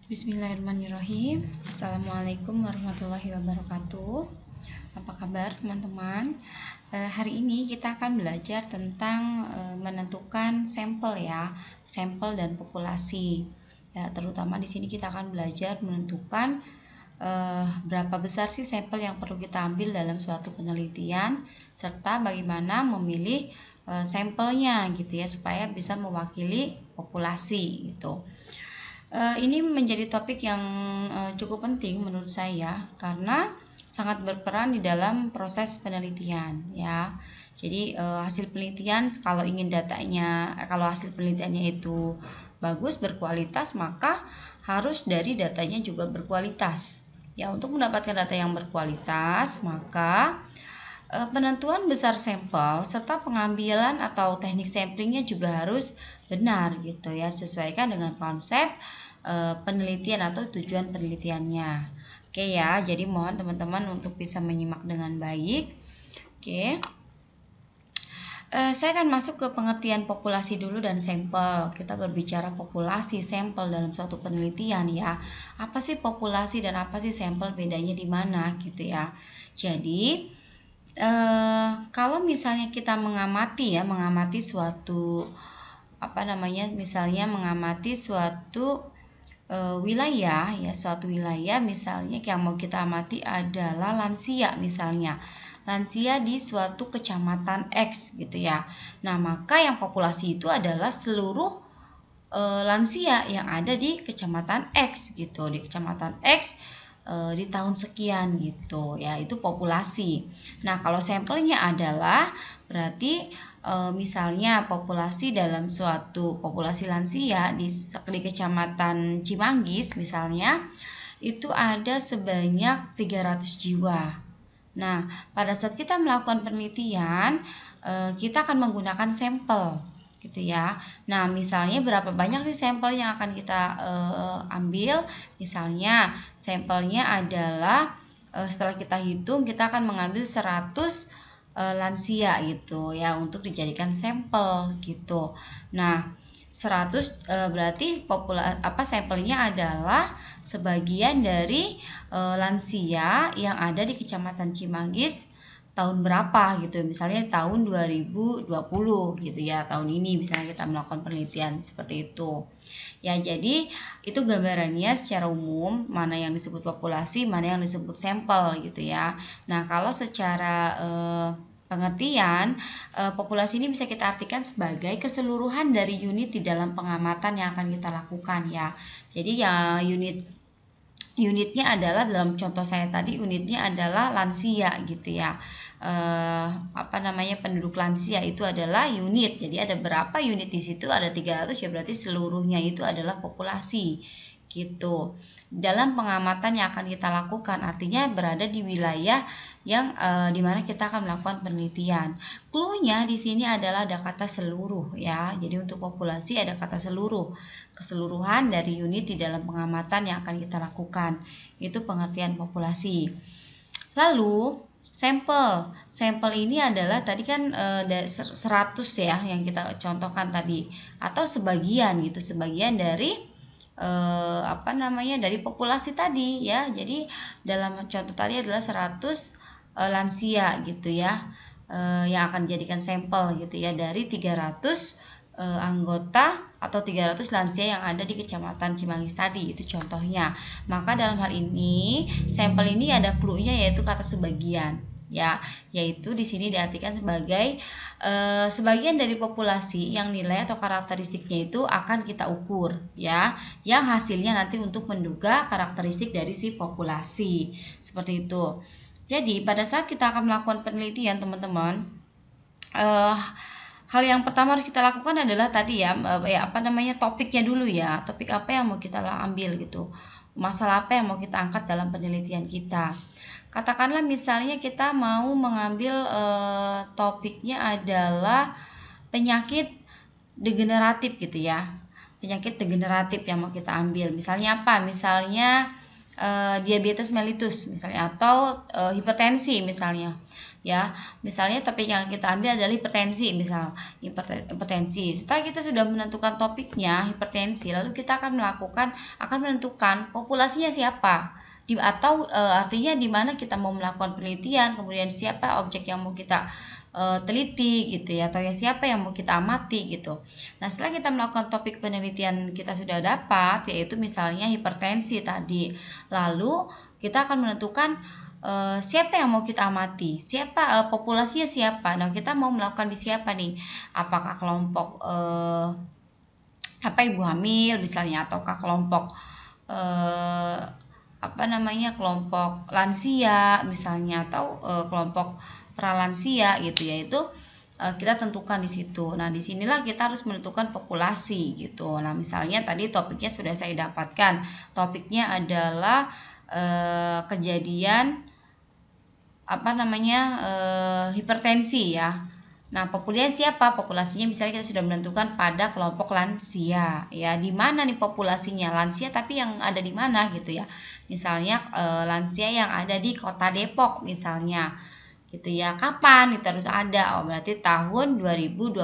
Bismillahirrahmanirrahim. Assalamualaikum warahmatullahi wabarakatuh. Apa kabar teman-teman? Hari ini kita akan belajar tentang menentukan sampel ya, sampel dan populasi. Ya, terutama di sini kita akan belajar menentukan berapa besar sih sampel yang perlu kita ambil dalam suatu penelitian, serta bagaimana memilih sampelnya gitu ya, supaya bisa mewakili populasi gitu. Ini menjadi topik yang cukup penting menurut saya karena sangat berperan di dalam proses penelitian ya. Jadi hasil penelitian kalau ingin datanya, kalau hasil penelitiannya itu bagus, berkualitas, maka harus dari datanya juga berkualitas. Ya, untuk mendapatkan data yang berkualitas, maka penentuan besar sampel serta pengambilan atau teknik samplingnya juga harus benar gitu ya, disesuaikan dengan konsep penelitian atau tujuan penelitiannya. Oke ya, jadi mohon teman-teman untuk bisa menyimak dengan baik. Oke. Saya akan masuk ke pengertian populasi dulu dan sampel. Kita berbicara populasi, sampel dalam suatu penelitian ya. Apa sih populasi dan apa sih sampel, bedanya di mana gitu ya. Jadi kalau misalnya kita mengamati suatu misalnya mengamati suatu wilayah ya, suatu wilayah misalnya yang mau kita amati adalah lansia misalnya. Lansia di suatu kecamatan X gitu ya. Nah, maka yang populasi itu adalah seluruh lansia yang ada di kecamatan X gitu. Di kecamatan X di tahun sekian gitu ya, itu populasi. Nah, kalau sampelnya adalah berarti misalnya populasi dalam suatu populasi lansia di kecamatan Cimanggis misalnya itu ada sebanyak 300 jiwa. Nah, pada saat kita melakukan penelitian kita akan menggunakan sampel gitu ya. Nah, misalnya berapa banyak nih sampel yang akan kita ambil? Misalnya sampelnya adalah setelah kita hitung kita akan mengambil 100 lansia gitu ya untuk dijadikan sampel gitu. Nah, 100 berarti sampelnya adalah sebagian dari lansia yang ada di Kecamatan Cimanggis tahun berapa gitu, misalnya tahun 2020 gitu ya, tahun ini misalnya kita melakukan penelitian seperti itu ya. Jadi itu gambarannya secara umum mana yang disebut populasi, mana yang disebut sampel gitu ya. Nah, kalau secara pengertian populasi ini bisa kita artikan sebagai keseluruhan dari unit di dalam pengamatan yang akan kita lakukan ya. Jadi ya unitnya adalah, dalam contoh saya tadi unitnya adalah lansia gitu ya. Penduduk lansia itu adalah unit. Jadi ada berapa unit di situ, ada 300 ya, berarti seluruhnya itu adalah populasi gitu. Dalam pengamatan yang akan kita lakukan artinya berada di wilayah yang dimana kita akan melakukan penelitian. Clue-nya di sini adalah ada kata seluruh ya. Jadi untuk populasi ada kata seluruh, keseluruhan dari unit di dalam pengamatan yang akan kita lakukan. Itu pengertian populasi. Lalu sampel ini adalah tadi kan 100 ya yang kita contohkan tadi, atau sebagian gitu, sebagian dari dari populasi tadi ya. Jadi dalam contoh tadi adalah 100 lansia gitu ya, yang akan dijadikan sampel gitu ya dari 300 anggota atau 300 lansia yang ada di Kecamatan Cimanggis tadi, itu contohnya. Maka dalam hal ini sampel ini ada clue-nya yaitu kata sebagian ya, yaitu di sini diartikan sebagai sebagian dari populasi yang nilai atau karakteristiknya itu akan kita ukur ya, yang hasilnya nanti untuk menduga karakteristik dari si populasi seperti itu. Jadi pada saat kita akan melakukan penelitian teman-teman, hal yang pertama harus kita lakukan adalah tadi ya, topiknya dulu ya. Topik apa yang mau kita ambil gitu, masalah apa yang mau kita angkat dalam penelitian kita. Katakanlah misalnya kita mau mengambil topiknya adalah penyakit degeneratif gitu ya, penyakit degeneratif yang mau kita ambil. Misalnya apa? Misalnya diabetes mellitus misalnya, atau hipertensi misalnya. Ya, misalnya topik yang kita ambil adalah hipertensi, misal hipertensi. Setelah kita sudah menentukan topiknya hipertensi, lalu kita akan menentukan populasinya siapa, atau artinya di mana kita mau melakukan penelitian, kemudian siapa objek yang mau kita teliti gitu ya, atau ya siapa yang mau kita amati gitu. Nah, setelah kita melakukan topik penelitian kita sudah dapat, yaitu misalnya hipertensi tadi, lalu kita akan menentukan siapa yang mau kita amati, siapa populasinya siapa. Nah, kita mau melakukan di siapa nih? Apakah kelompok ibu hamil misalnya, ataukah kelompok kelompok lansia misalnya, atau kelompok pralansia gitu ya. Itu kita tentukan di situ. Nah, disinilah kita harus menentukan populasi gitu. Nah, misalnya tadi topiknya sudah saya dapatkan. Topiknya adalah kejadian hipertensi ya. Nah, populasi siapa? Populasinya misalnya kita sudah menentukan pada kelompok lansia ya. Di mana nih populasinya? Lansia tapi yang ada di mana gitu ya. Misalnya lansia yang ada di Kota Depok misalnya. Gitu ya. Kapan itu harus ada? Oh, berarti tahun 2021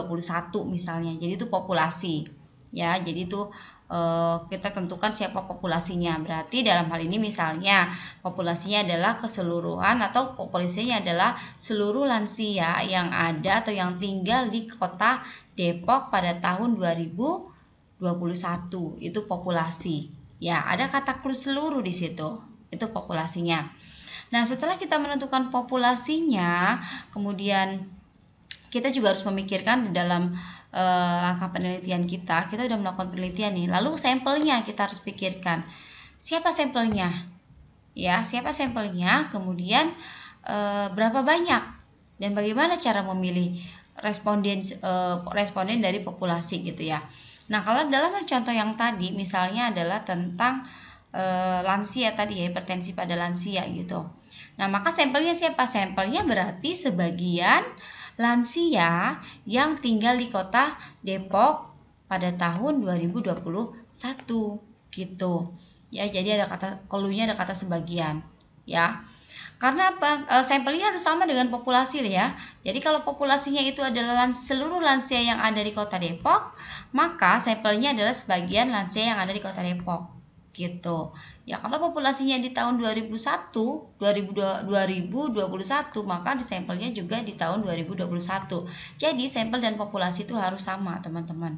misalnya. Jadi itu populasi. Ya, jadi itu kita tentukan siapa populasinya. Berarti dalam hal ini misalnya populasinya adalah keseluruhan, atau populasinya adalah seluruh lansia yang ada atau yang tinggal di Kota Depok pada tahun 2021. Itu populasi. Ya, ada kata clue seluruh di situ. Itu populasinya. Nah, setelah kita menentukan populasinya, kemudian kita juga harus memikirkan di dalam langkah penelitian kita sudah melakukan penelitian nih. Lalu sampelnya kita harus pikirkan. Siapa sampelnya? Ya, siapa sampelnya? Kemudian berapa banyak? Dan bagaimana cara memilih responden dari populasi gitu ya. Nah, kalau dalam contoh yang tadi misalnya adalah tentang lansia tadi ya, hipertensi pada lansia gitu. Nah, maka sampelnya siapa? Sampelnya berarti sebagian lansia yang tinggal di Kota Depok pada tahun 2021 gitu. Ya, jadi ada kata clue-nya, ada kata sebagian ya. Karena apa? Sampelnya harus sama dengan populasi ya. Jadi kalau populasinya itu adalah seluruh lansia yang ada di Kota Depok, maka sampelnya adalah sebagian lansia yang ada di Kota Depok. Gitu. Ya, kalau populasinya di tahun 2021, maka di sampelnya juga di tahun 2021. Jadi sampel dan populasi itu harus sama, teman-teman.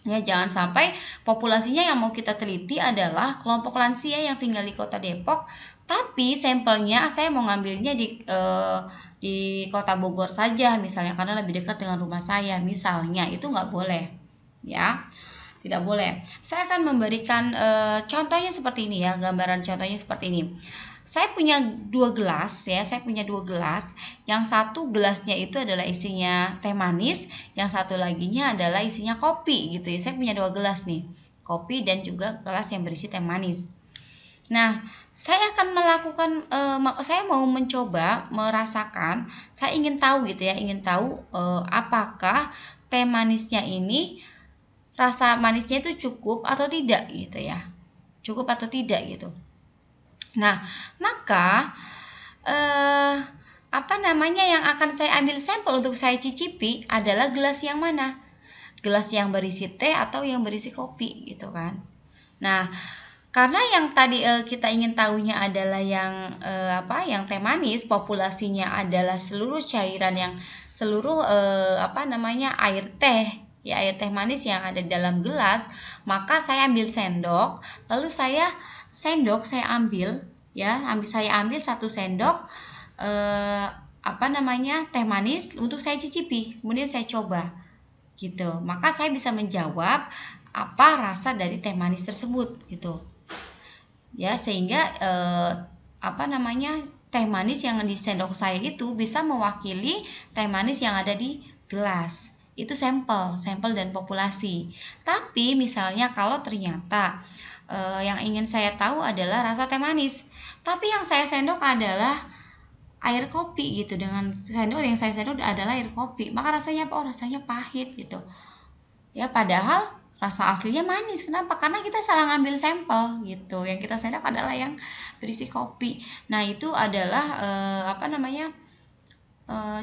Ya, jangan sampai populasinya yang mau kita teliti adalah kelompok lansia yang tinggal di Kota Depok, tapi sampelnya saya mau ngambilnya di Kota Bogor saja misalnya, karena lebih dekat dengan rumah saya misalnya. Itu nggak boleh ya. Tidak boleh. Saya akan memberikan contohnya seperti ini ya, gambaran contohnya seperti ini. Saya punya 2 gelas ya, Yang satu gelasnya itu adalah isinya teh manis, yang satu laginya adalah isinya kopi gitu ya. Saya punya 2 gelas nih, kopi dan juga gelas yang berisi teh manis. Nah, saya akan saya mau mencoba merasakan, saya ingin tahu gitu ya, apakah teh manisnya ini rasa manisnya itu cukup atau tidak gitu ya. Cukup atau tidak gitu. Nah, maka yang akan saya ambil sampel untuk saya cicipi adalah gelas yang mana? Gelas yang berisi teh atau yang berisi kopi gitu kan. Nah, karena yang tadi kita ingin tahunya adalah yang teh manis, populasinya adalah seluruh cairan yang air teh. Ya, air teh manis yang ada di dalam gelas, maka saya ambil sendok, lalu saya ambil 1 sendok teh manis untuk saya cicipi, kemudian saya coba gitu. Maka saya bisa menjawab apa rasa dari teh manis tersebut gitu. Ya, sehingga teh manis yang di sendok saya itu bisa mewakili teh manis yang ada di gelas. Itu sampel dan populasi. Tapi misalnya kalau ternyata yang ingin saya tahu adalah rasa teh manis, tapi yang saya sendok adalah air kopi gitu, dengan sendok adalah air kopi, maka rasanya apa? Rasanya pahit gitu. Ya, padahal rasa aslinya manis. Kenapa? Karena kita salah ngambil sampel gitu. Yang kita sendok adalah yang berisi kopi. Nah, itu adalah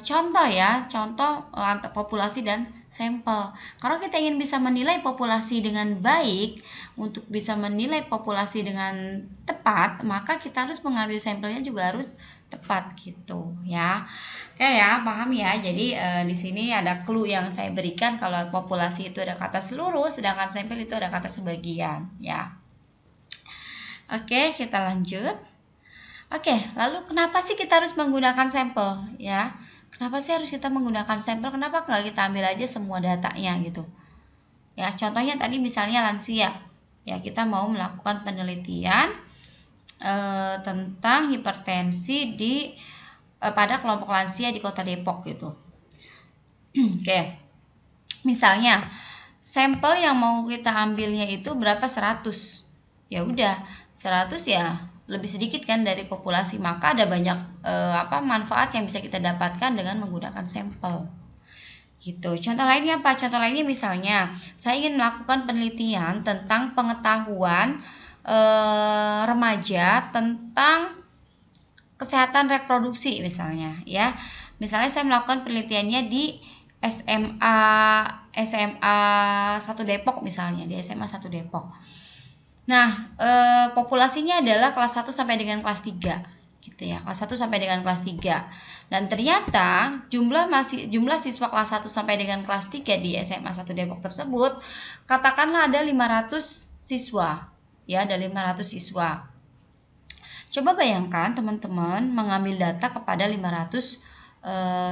contoh ya, contoh populasi dan sampel. Kalau kita ingin bisa menilai populasi dengan baik, untuk bisa menilai populasi dengan tepat, maka kita harus mengambil sampelnya juga harus tepat gitu ya. Oke ya, paham ya. Jadi di sini ada clue yang saya berikan, kalau populasi itu ada kata seluruh, sedangkan sampel itu ada kata sebagian ya. Oke, kita lanjut. Oke, lalu kenapa sih kita harus menggunakan sampel ya? Kenapa sih harus kita menggunakan sampel? Kenapa nggak kita ambil aja semua datanya gitu? Ya, contohnya tadi misalnya lansia. Ya, kita mau melakukan penelitian tentang hipertensi pada kelompok lansia di Kota Depok gitu. Oke. Misalnya sampel yang mau kita ambilnya itu berapa? 100. Ya udah, 100 ya lebih sedikit kan dari populasi, maka ada banyak manfaat yang bisa kita dapatkan dengan menggunakan sampel gitu. Contoh lainnya apa? Contoh lainnya misalnya saya ingin melakukan penelitian tentang pengetahuan remaja tentang kesehatan reproduksi misalnya ya. Misalnya saya melakukan penelitiannya di SMA 1 Depok misalnya, di SMA 1 Depok. Nah, populasinya adalah kelas 1 sampai dengan kelas 3 gitu ya. Kelas 1 sampai dengan kelas 3. Dan ternyata jumlah siswa kelas 1 sampai dengan kelas 3 di SMA 1 Depok tersebut, katakanlah ada 500 siswa. Ya, ada 500 siswa. Coba bayangkan teman-teman mengambil data kepada 500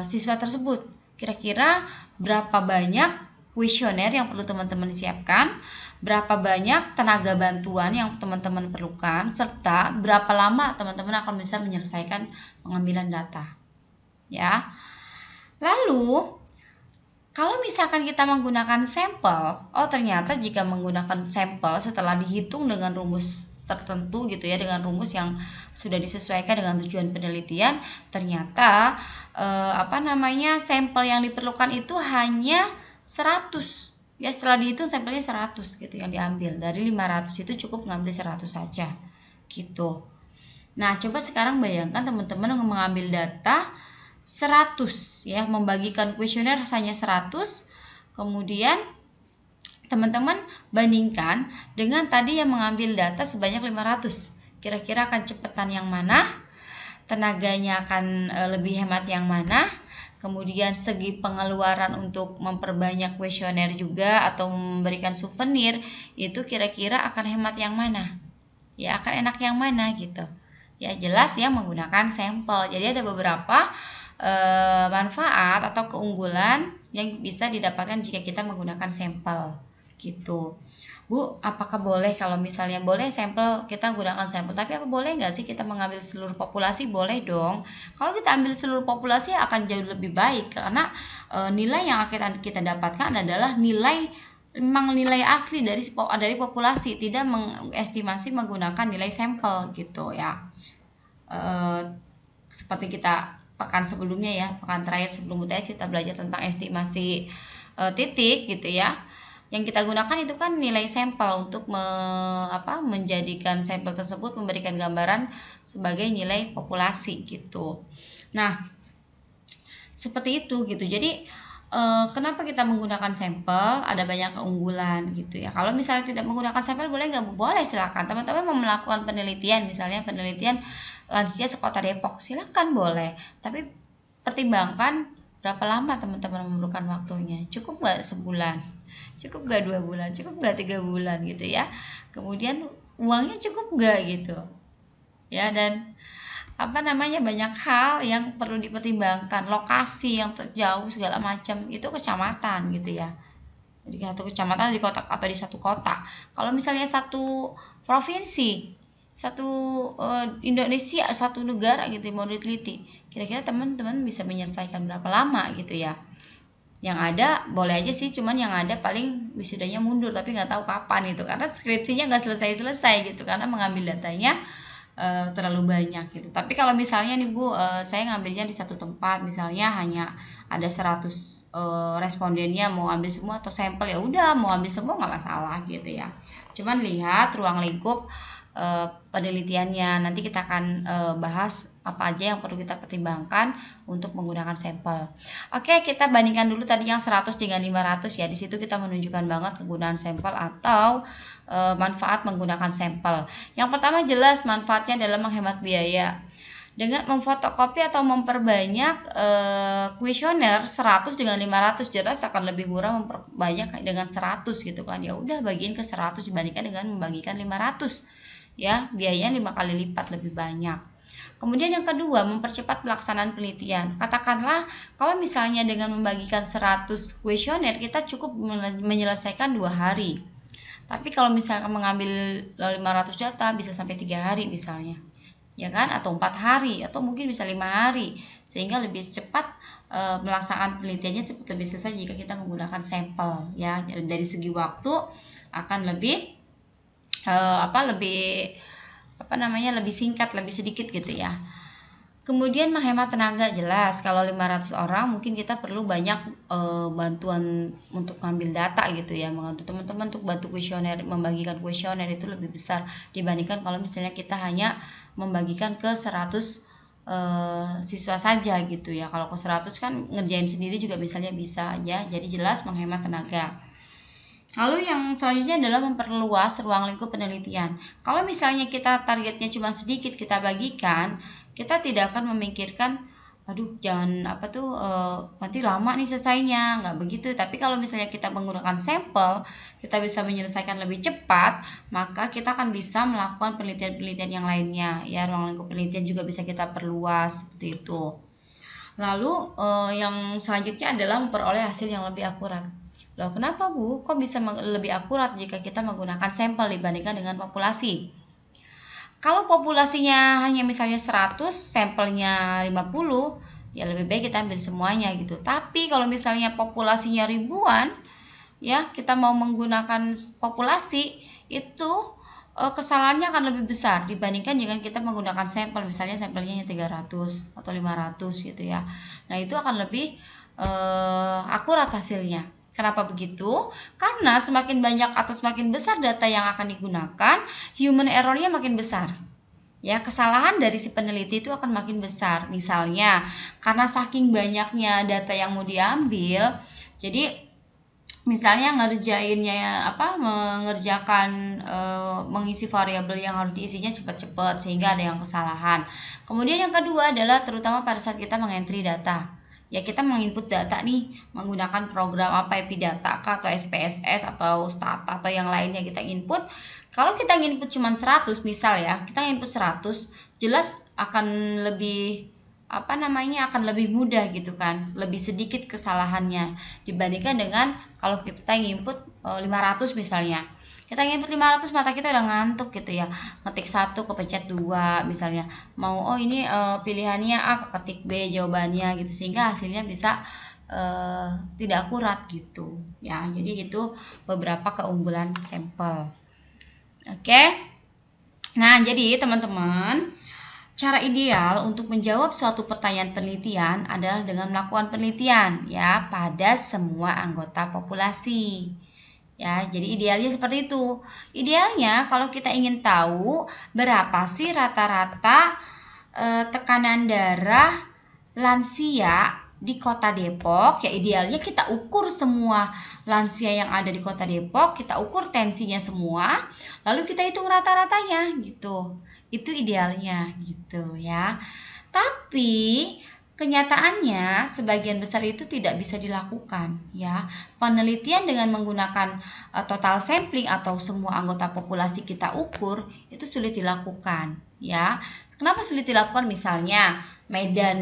siswa tersebut. Kira-kira berapa banyak kuesioner yang perlu teman-teman siapkan, berapa banyak tenaga bantuan yang teman-teman perlukan, serta berapa lama teman-teman akan bisa menyelesaikan pengambilan data. Ya. Lalu, kalau misalkan kita menggunakan sampel, ternyata jika menggunakan sampel setelah dihitung dengan rumus tertentu gitu ya, dengan rumus yang sudah disesuaikan dengan tujuan penelitian, ternyata sampel yang diperlukan itu hanya 100 ya. Setelah dihitung sampelnya 100 gitu yang diambil. Dari 500 itu cukup mengambil 100 saja gitu. Nah, coba sekarang bayangkan teman-teman mengambil data 100 ya, membagikan kuesioner hanya 100, kemudian teman-teman bandingkan dengan tadi yang mengambil data sebanyak 500. Kira-kira akan cepetan yang mana? Tenaganya akan lebih hemat yang mana? Kemudian segi pengeluaran untuk memperbanyak kuesioner juga atau memberikan souvenir, itu kira-kira akan hemat yang mana? Ya, akan enak yang mana gitu. Ya, jelas ya menggunakan sampel. Jadi ada beberapa manfaat atau keunggulan yang bisa didapatkan jika kita menggunakan sampel gitu. Bu, apakah boleh kalau misalnya boleh sampel, kita gunakan sampel, tapi apa boleh nggak sih kita mengambil seluruh populasi? Boleh dong. Kalau kita ambil seluruh populasi akan jauh lebih baik, karena nilai yang akan kita dapatkan adalah nilai asli dari populasi, tidak mengestimasi menggunakan nilai sampel gitu ya. Seperti kita pekan sebelumnya ya, pekan terakhir sebelum UTS kita belajar tentang estimasi titik gitu ya. Yang kita gunakan itu kan nilai sampel untuk menjadikan sampel tersebut memberikan gambaran sebagai nilai populasi gitu. Nah, seperti itu gitu. Jadi kenapa kita menggunakan sampel? Ada banyak keunggulan gitu ya. Kalau misalnya tidak menggunakan sampel boleh nggak? Boleh, silakan. Teman-teman mau melakukan penelitian, misalnya penelitian lansia sekota Depok, silakan boleh. Tapi pertimbangkan berapa lama teman-teman memerlukan waktunya. Cukup nggak sebulan? Cukup nggak 2 bulan? Cukup nggak 3 bulan gitu ya? Kemudian uangnya cukup nggak gitu? Ya, dan banyak hal yang perlu dipertimbangkan, lokasi yang jauh segala macam, itu kecamatan gitu ya. Jadi satu kecamatan di kota atau di satu kota. Kalau misalnya satu provinsi, satu Indonesia, satu negara gitu mau diteliti, kira-kira teman-teman bisa menyelesaikan berapa lama gitu ya. Yang ada boleh aja sih, cuman yang ada paling wisudanya mundur tapi nggak tahu kapan itu, karena skripsinya nggak selesai-selesai gitu, karena mengambil datanya terlalu banyak gitu. Tapi kalau misalnya nih Bu, saya ngambilnya di satu tempat, misalnya hanya ada 100 respondennya, mau ambil semua atau sampel, ya udah mau ambil semua nggak masalah gitu ya. Cuman lihat ruang lingkup penelitiannya. Nanti kita akan bahas apa aja yang perlu kita pertimbangkan untuk menggunakan sampel. Oke, kita bandingkan dulu tadi yang 100 dengan 500 ya. Di situ kita menunjukkan banget kegunaan sampel atau manfaat menggunakan sampel. Yang pertama jelas manfaatnya adalah menghemat biaya. Dengan memfotokopi atau memperbanyak kuesioner 100 dengan 500 jelas akan lebih murah memperbanyak dengan 100 gitu kan. Ya udah bagiin ke 100 dibandingkan dengan membagikan 500. Ya, biayanya 5 kali lipat lebih banyak. Kemudian yang kedua, mempercepat pelaksanaan penelitian. Katakanlah kalau misalnya dengan membagikan 100 kuesioner kita cukup menyelesaikan 2 hari. Tapi kalau misalnya mengambil 500 data bisa sampai 3 hari misalnya. Ya kan? Atau 4 hari atau mungkin bisa 5 hari. Sehingga lebih cepat melaksanakan penelitiannya cepat lebih selesai jika kita menggunakan sampel ya. Dari segi waktu akan lebih lebih singkat, lebih sedikit gitu ya. Kemudian menghemat tenaga jelas. Kalau 500 orang mungkin kita perlu banyak bantuan untuk ngambil data gitu ya, membantu teman-teman untuk bantu kuesioner, membagikan kuesioner itu lebih besar dibandingkan kalau misalnya kita hanya membagikan ke 100 siswa saja gitu ya. Kalau ke 100 kan ngerjain sendiri juga misalnya bisa ya. Jadi jelas menghemat tenaga. Lalu yang selanjutnya adalah memperluas ruang lingkup penelitian. Kalau misalnya kita targetnya cuma sedikit kita bagikan, kita tidak akan memikirkan, aduh jangan nanti lama nih selesainya, nggak begitu. Tapi kalau misalnya kita menggunakan sampel, kita bisa menyelesaikan lebih cepat, maka kita akan bisa melakukan penelitian-penelitian yang lainnya. Ya, ruang lingkup penelitian juga bisa kita perluas seperti itu. Lalu yang selanjutnya adalah memperoleh hasil yang lebih akurat. Loh, kenapa Bu? Kok bisa lebih akurat jika kita menggunakan sampel dibandingkan dengan populasi? Kalau populasinya hanya misalnya 100, sampelnya 50, ya lebih baik kita ambil semuanya gitu. Tapi kalau misalnya populasinya ribuan, ya kita mau menggunakan populasi, itu kesalahannya akan lebih besar dibandingkan dengan kita menggunakan sampel. Misalnya sampelnya hanya 300 atau 500 gitu ya. Nah, itu akan lebih akurat hasilnya. Kenapa begitu? Karena semakin banyak atau semakin besar data yang akan digunakan, human error-nya makin besar. Ya, kesalahan dari si peneliti itu akan makin besar. Misalnya, karena saking banyaknya data yang mau diambil, jadi misalnya mengisi variabel yang harus diisinya cepat-cepat sehingga ada yang kesalahan. Kemudian yang kedua adalah terutama pada saat kita mengentry data. Ya, kita menginput data nih menggunakan program Epidata atau SPSS atau Stata atau yang lainnya kita input. Kalau kita input cuma 100 misal ya, kita input 100 jelas akan lebih akan lebih mudah gitu kan, lebih sedikit kesalahannya dibandingkan dengan kalau kita input 500 misalnya. Kita input 500 mata kita udah ngantuk gitu ya, ngetik 1 kepencet 2 misalnya, mau ini pilihannya A ketik B jawabannya gitu, sehingga hasilnya bisa tidak akurat gitu ya. Jadi itu beberapa keunggulan sampel. Oke. Nah, jadi teman-teman, cara ideal untuk menjawab suatu pertanyaan penelitian adalah dengan melakukan penelitian ya pada semua anggota populasi. Ya, jadi idealnya seperti itu. Idealnya kalau kita ingin tahu berapa sih rata-rata tekanan darah lansia di Kota Depok, ya idealnya kita ukur semua lansia yang ada di Kota Depok, kita ukur tensinya semua, lalu kita hitung rata-ratanya gitu. Itu idealnya gitu ya. Tapi kenyataannya sebagian besar itu tidak bisa dilakukan ya. Penelitian dengan menggunakan total sampling atau semua anggota populasi kita ukur itu sulit dilakukan ya. Kenapa sulit dilakukan? Misalnya medan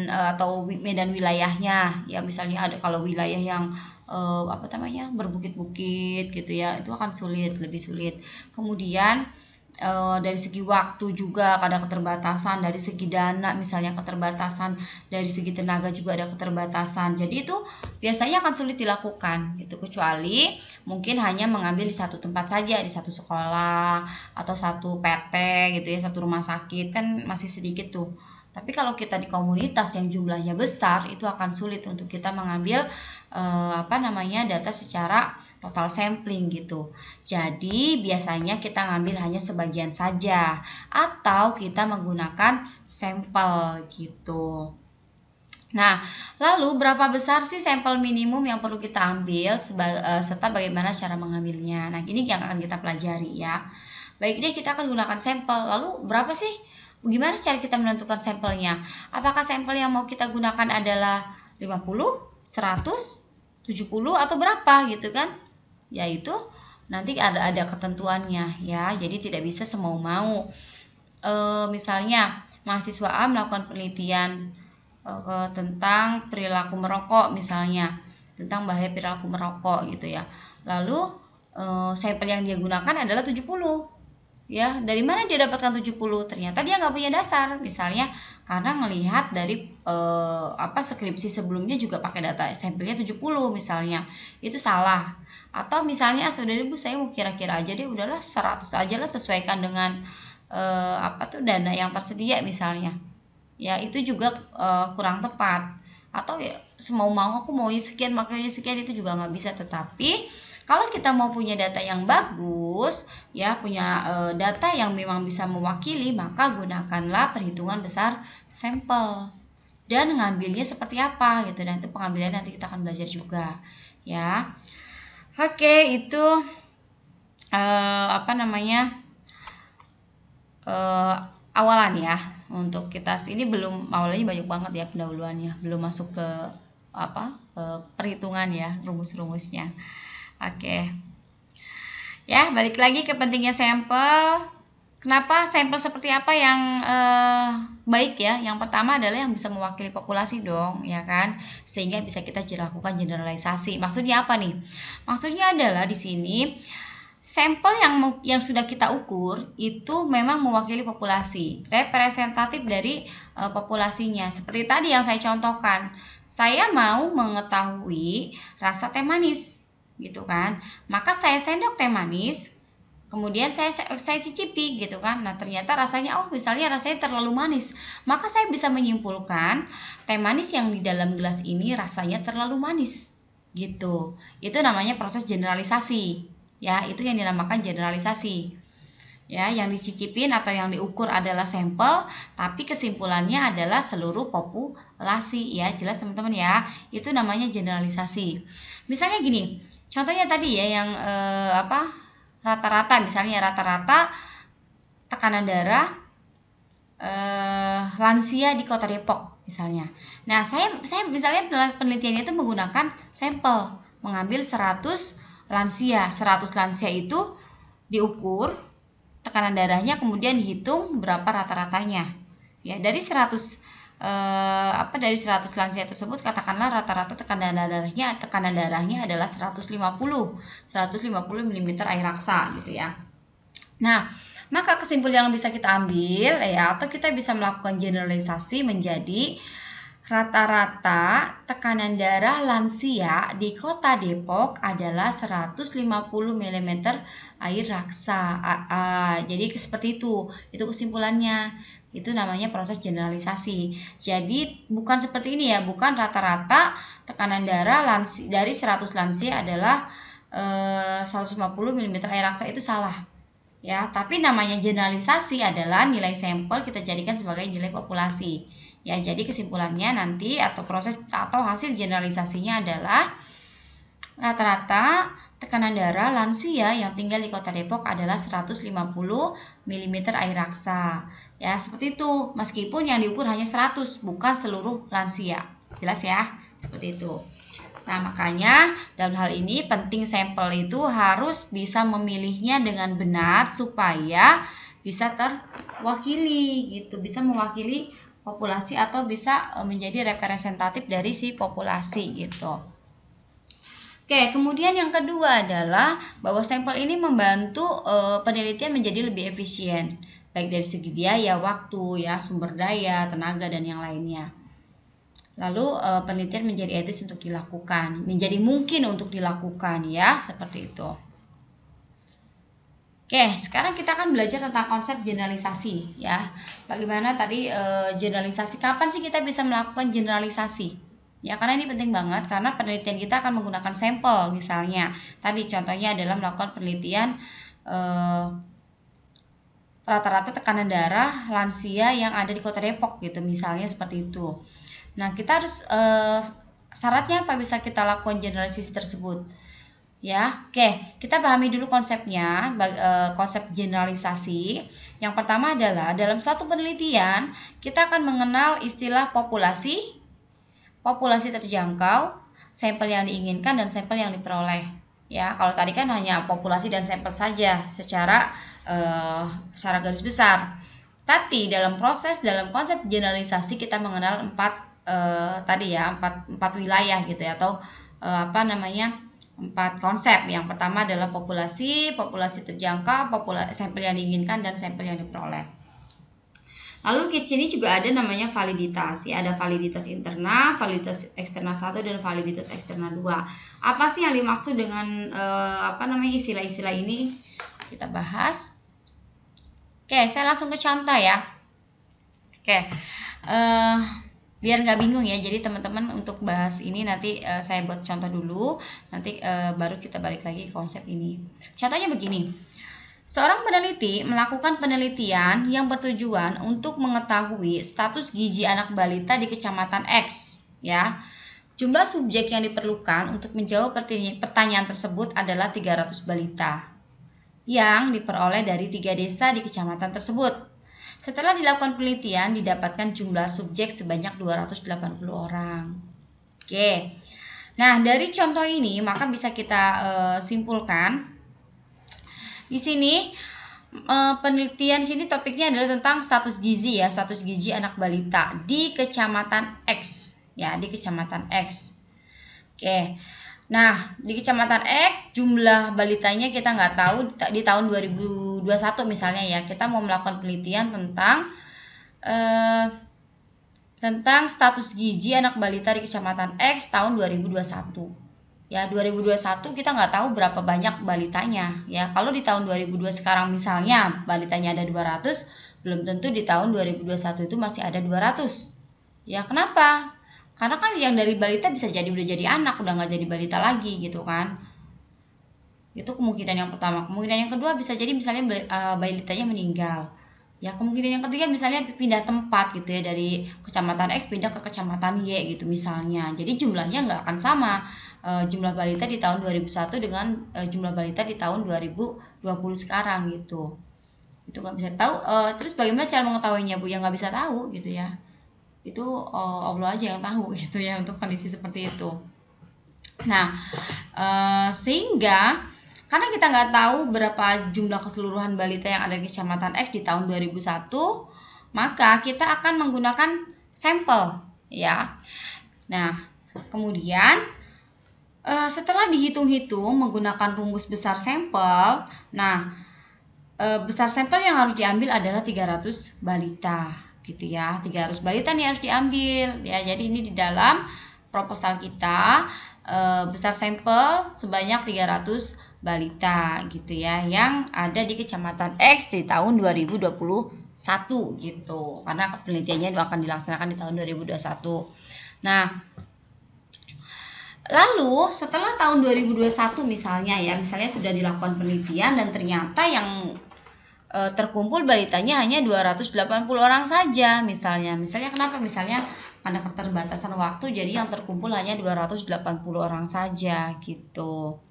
atau medan wilayahnya ya, misalnya ada kalau wilayah yang berbukit-bukit gitu ya, itu akan sulit, lebih sulit. Kemudian dari segi waktu juga ada keterbatasan, dari segi dana misalnya keterbatasan, dari segi tenaga juga ada keterbatasan. Jadi itu biasanya akan sulit dilakukan gitu, kecuali mungkin hanya mengambil di satu tempat saja, di satu sekolah atau satu PT gitu ya, satu rumah sakit kan masih sedikit tuh. Tapi kalau kita di komunitas yang jumlahnya besar, itu akan sulit untuk kita mengambil data secara total sampling gitu. Jadi biasanya kita ngambil hanya sebagian saja atau kita menggunakan sampel gitu. Nah, lalu berapa besar sih sampel minimum yang perlu kita ambil serta bagaimana cara mengambilnya. Nah, ini yang akan kita pelajari ya. Baik deh, kita akan gunakan sampel. Lalu berapa sih? Gimana cara kita menentukan sampelnya? Apakah sampel yang mau kita gunakan adalah 50, 100, 70 atau berapa gitu kan? Yaitu nanti ada ketentuannya ya. Jadi tidak bisa semau-mau. Misalnya mahasiswa A melakukan penelitian tentang perilaku merokok misalnya, tentang bahaya perilaku merokok gitu ya. Lalu sampel yang dia gunakan adalah 70. Ya, dari mana dia dapatkan 70? Ternyata dia nggak punya dasar, misalnya karena ngelihat dari skripsi sebelumnya juga pakai data sampelnya 70 misalnya, itu salah. Atau misalnya saudara ibu saya mau kira-kira aja deh, udahlah 100 aja lah, sesuaikan dengan dana yang tersedia misalnya. Ya itu juga kurang tepat. Atau ya semau-mau aku mau sekian makanya sekian, itu juga nggak bisa. Tetapi kalau kita mau punya data yang bagus, ya punya data yang memang bisa mewakili, maka gunakanlah perhitungan besar sampel dan ngambilnya seperti apa gitu. Dan itu pengambilannya nanti kita akan belajar juga, ya. Oke, itu awalan ya untuk kita. Ini belum, awalnya banyak banget ya pendahuluannya, belum masuk ke perhitungan ya, rumus-rumusnya. Oke. Ya, balik lagi ke pentingnya sampel. Kenapa sampel seperti apa yang baik ya? Yang pertama adalah yang bisa mewakili populasi dong, ya kan? Sehingga bisa kita lakukan generalisasi. Maksudnya apa nih? Maksudnya adalah di sini sampel yang sudah kita ukur itu memang mewakili populasi, representatif dari populasinya. Seperti tadi yang saya contohkan, saya mau mengetahui rasa teh manis, gitu kan? Maka saya sendok teh manis, kemudian saya cicipi, gitu kan? Nah ternyata rasanya, misalnya rasanya terlalu manis, maka saya bisa menyimpulkan teh manis yang di dalam gelas ini rasanya terlalu manis, gitu. Itu namanya proses generalisasi. Ya, itu yang dinamakan generalisasi. Ya, yang dicicipin atau yang diukur adalah sampel, tapi kesimpulannya adalah seluruh populasi. Ya, jelas teman-teman ya. Itu namanya generalisasi. Misalnya gini, contohnya tadi ya yang rata-rata, misalnya rata-rata tekanan darah lansia di Kota Depok misalnya. Nah, saya misalnya penelitiannya itu menggunakan sampel, mengambil 100 lansia. 100 lansia itu diukur tekanan darahnya, kemudian dihitung berapa rata-ratanya. Ya, dari 100 lansia tersebut katakanlah rata-rata tekanan darahnya adalah 150 mm air raksa gitu ya. Nah, maka kesimpulan yang bisa kita ambil ya, atau kita bisa melakukan generalisasi menjadi rata-rata tekanan darah lansia di Kota Depok adalah 150 mm air raksa. Jadi seperti itu kesimpulannya. Itu namanya proses generalisasi. Jadi bukan seperti ini ya, bukan rata-rata tekanan darah dari 100 lansia adalah 150 mm air raksa, itu salah. Ya, tapi namanya generalisasi adalah nilai sampel kita jadikan sebagai nilai populasi. Ya, jadi kesimpulannya nanti atau proses atau hasil generalisasinya adalah rata-rata tekanan darah lansia yang tinggal di Kota Depok adalah 150 mm air raksa. Ya, seperti itu. Meskipun yang diukur hanya 100, bukan seluruh lansia. Jelas ya? Seperti itu. Nah, makanya dalam hal ini penting sampel itu harus bisa memilihnya dengan benar supaya bisa terwakili gitu, bisa mewakili populasi atau bisa menjadi representatif dari si populasi gitu. Oke, kemudian yang kedua adalah bahwa sampel ini membantu penelitian menjadi lebih efisien, baik dari segi biaya, waktu, ya, sumber daya, tenaga, dan yang lainnya. Lalu penelitian menjadi etis untuk dilakukan, menjadi mungkin untuk dilakukan, ya, seperti itu. Oke, sekarang kita akan belajar tentang konsep generalisasi, ya. Bagaimana tadi generalisasi? Kapan sih kita bisa melakukan generalisasi? Ya, karena ini penting banget karena penelitian kita akan menggunakan sampel. Misalnya, tadi contohnya adalah melakukan penelitian rata-rata tekanan darah lansia yang ada di Kota Depok, gitu, misalnya seperti itu. Nah, kita harus syaratnya apa bisa kita lakukan generalisasi tersebut? Ya, oke, kita pahami dulu konsepnya, konsep generalisasi. Yang pertama adalah dalam suatu penelitian kita akan mengenal istilah populasi, populasi terjangkau, sampel yang diinginkan, dan sampel yang diperoleh. Ya, kalau tadi kan hanya populasi dan sampel saja secara garis besar. Tapi dalam konsep generalisasi kita mengenal empat wilayah gitu ya, atau empat konsep. Yang pertama adalah populasi terjangkau, sampel yang diinginkan, dan sampel yang diperoleh. Lalu di sini juga ada namanya validitas, ya, ada validitas internal, validitas eksternal 1, dan validitas eksternal 2. Apa sih yang dimaksud dengan istilah-istilah ini? Kita bahas. Oke, saya langsung ke contoh ya. Oke, biar nggak bingung ya, jadi teman-teman untuk bahas ini nanti saya buat contoh dulu, nanti baru kita balik lagi ke konsep ini. Contohnya begini, seorang peneliti melakukan penelitian yang bertujuan untuk mengetahui status gizi anak balita di kecamatan X, ya. Jumlah subjek yang diperlukan untuk menjawab pertanyaan tersebut adalah 300 balita yang diperoleh dari 3 desa di kecamatan tersebut. Setelah dilakukan penelitian, didapatkan jumlah subjek sebanyak 280 orang. Oke. Nah, dari contoh ini maka bisa kita simpulkan. Di sini penelitian di sini topiknya adalah tentang status gizi, ya, status gizi anak balita di kecamatan X, ya, di kecamatan X. Oke. Nah, di kecamatan X jumlah balitanya kita nggak tahu di tahun 2021 misalnya, ya. Kita mau melakukan penelitian tentang status gizi anak balita di kecamatan X tahun 2021. Ya, 2021 kita nggak tahu berapa banyak balitanya, ya. Kalau di tahun 2002 sekarang misalnya balitanya ada 200, belum tentu di tahun 2021 itu masih ada 200. Ya, kenapa? Karena kan yang dari balita bisa jadi udah jadi anak, udah nggak jadi balita lagi, gitu kan. Itu kemungkinan yang pertama. Kemungkinan yang kedua bisa jadi misalnya balitanya meninggal. Ya, kemungkinan yang ketiga misalnya pindah tempat gitu ya, dari kecamatan X pindah ke kecamatan Y gitu misalnya. Jadi jumlahnya nggak akan sama jumlah balita di tahun 2001 dengan jumlah balita di tahun 2020 sekarang gitu. Itu nggak bisa tahu. Terus bagaimana cara mengetahuinya, Bu? Ya nggak bisa tahu gitu ya. Itu Allah aja yang tahu gitu ya untuk kondisi seperti itu. Nah, sehingga karena kita nggak tahu berapa jumlah keseluruhan balita yang ada di kecamatan X di tahun 2001, maka kita akan menggunakan sampel, ya. Nah, kemudian setelah dihitung-hitung menggunakan rumus besar sampel, nah besar sampel yang harus diambil adalah 300 balita. Gitu ya, 300 balita nih harus diambil, ya. Jadi ini di dalam proposal kita besar sampel sebanyak 300 balita gitu ya, yang ada di kecamatan X di tahun 2021 gitu. Karena penelitiannya akan dilaksanakan di tahun 2021. Nah, lalu setelah tahun 2021 misalnya, ya, misalnya sudah dilakukan penelitian dan ternyata yang terkumpul balitanya hanya 280 orang saja misalnya. Misalnya kenapa? Misalnya karena keterbatasan waktu, jadi yang terkumpul hanya 280 orang saja gitu.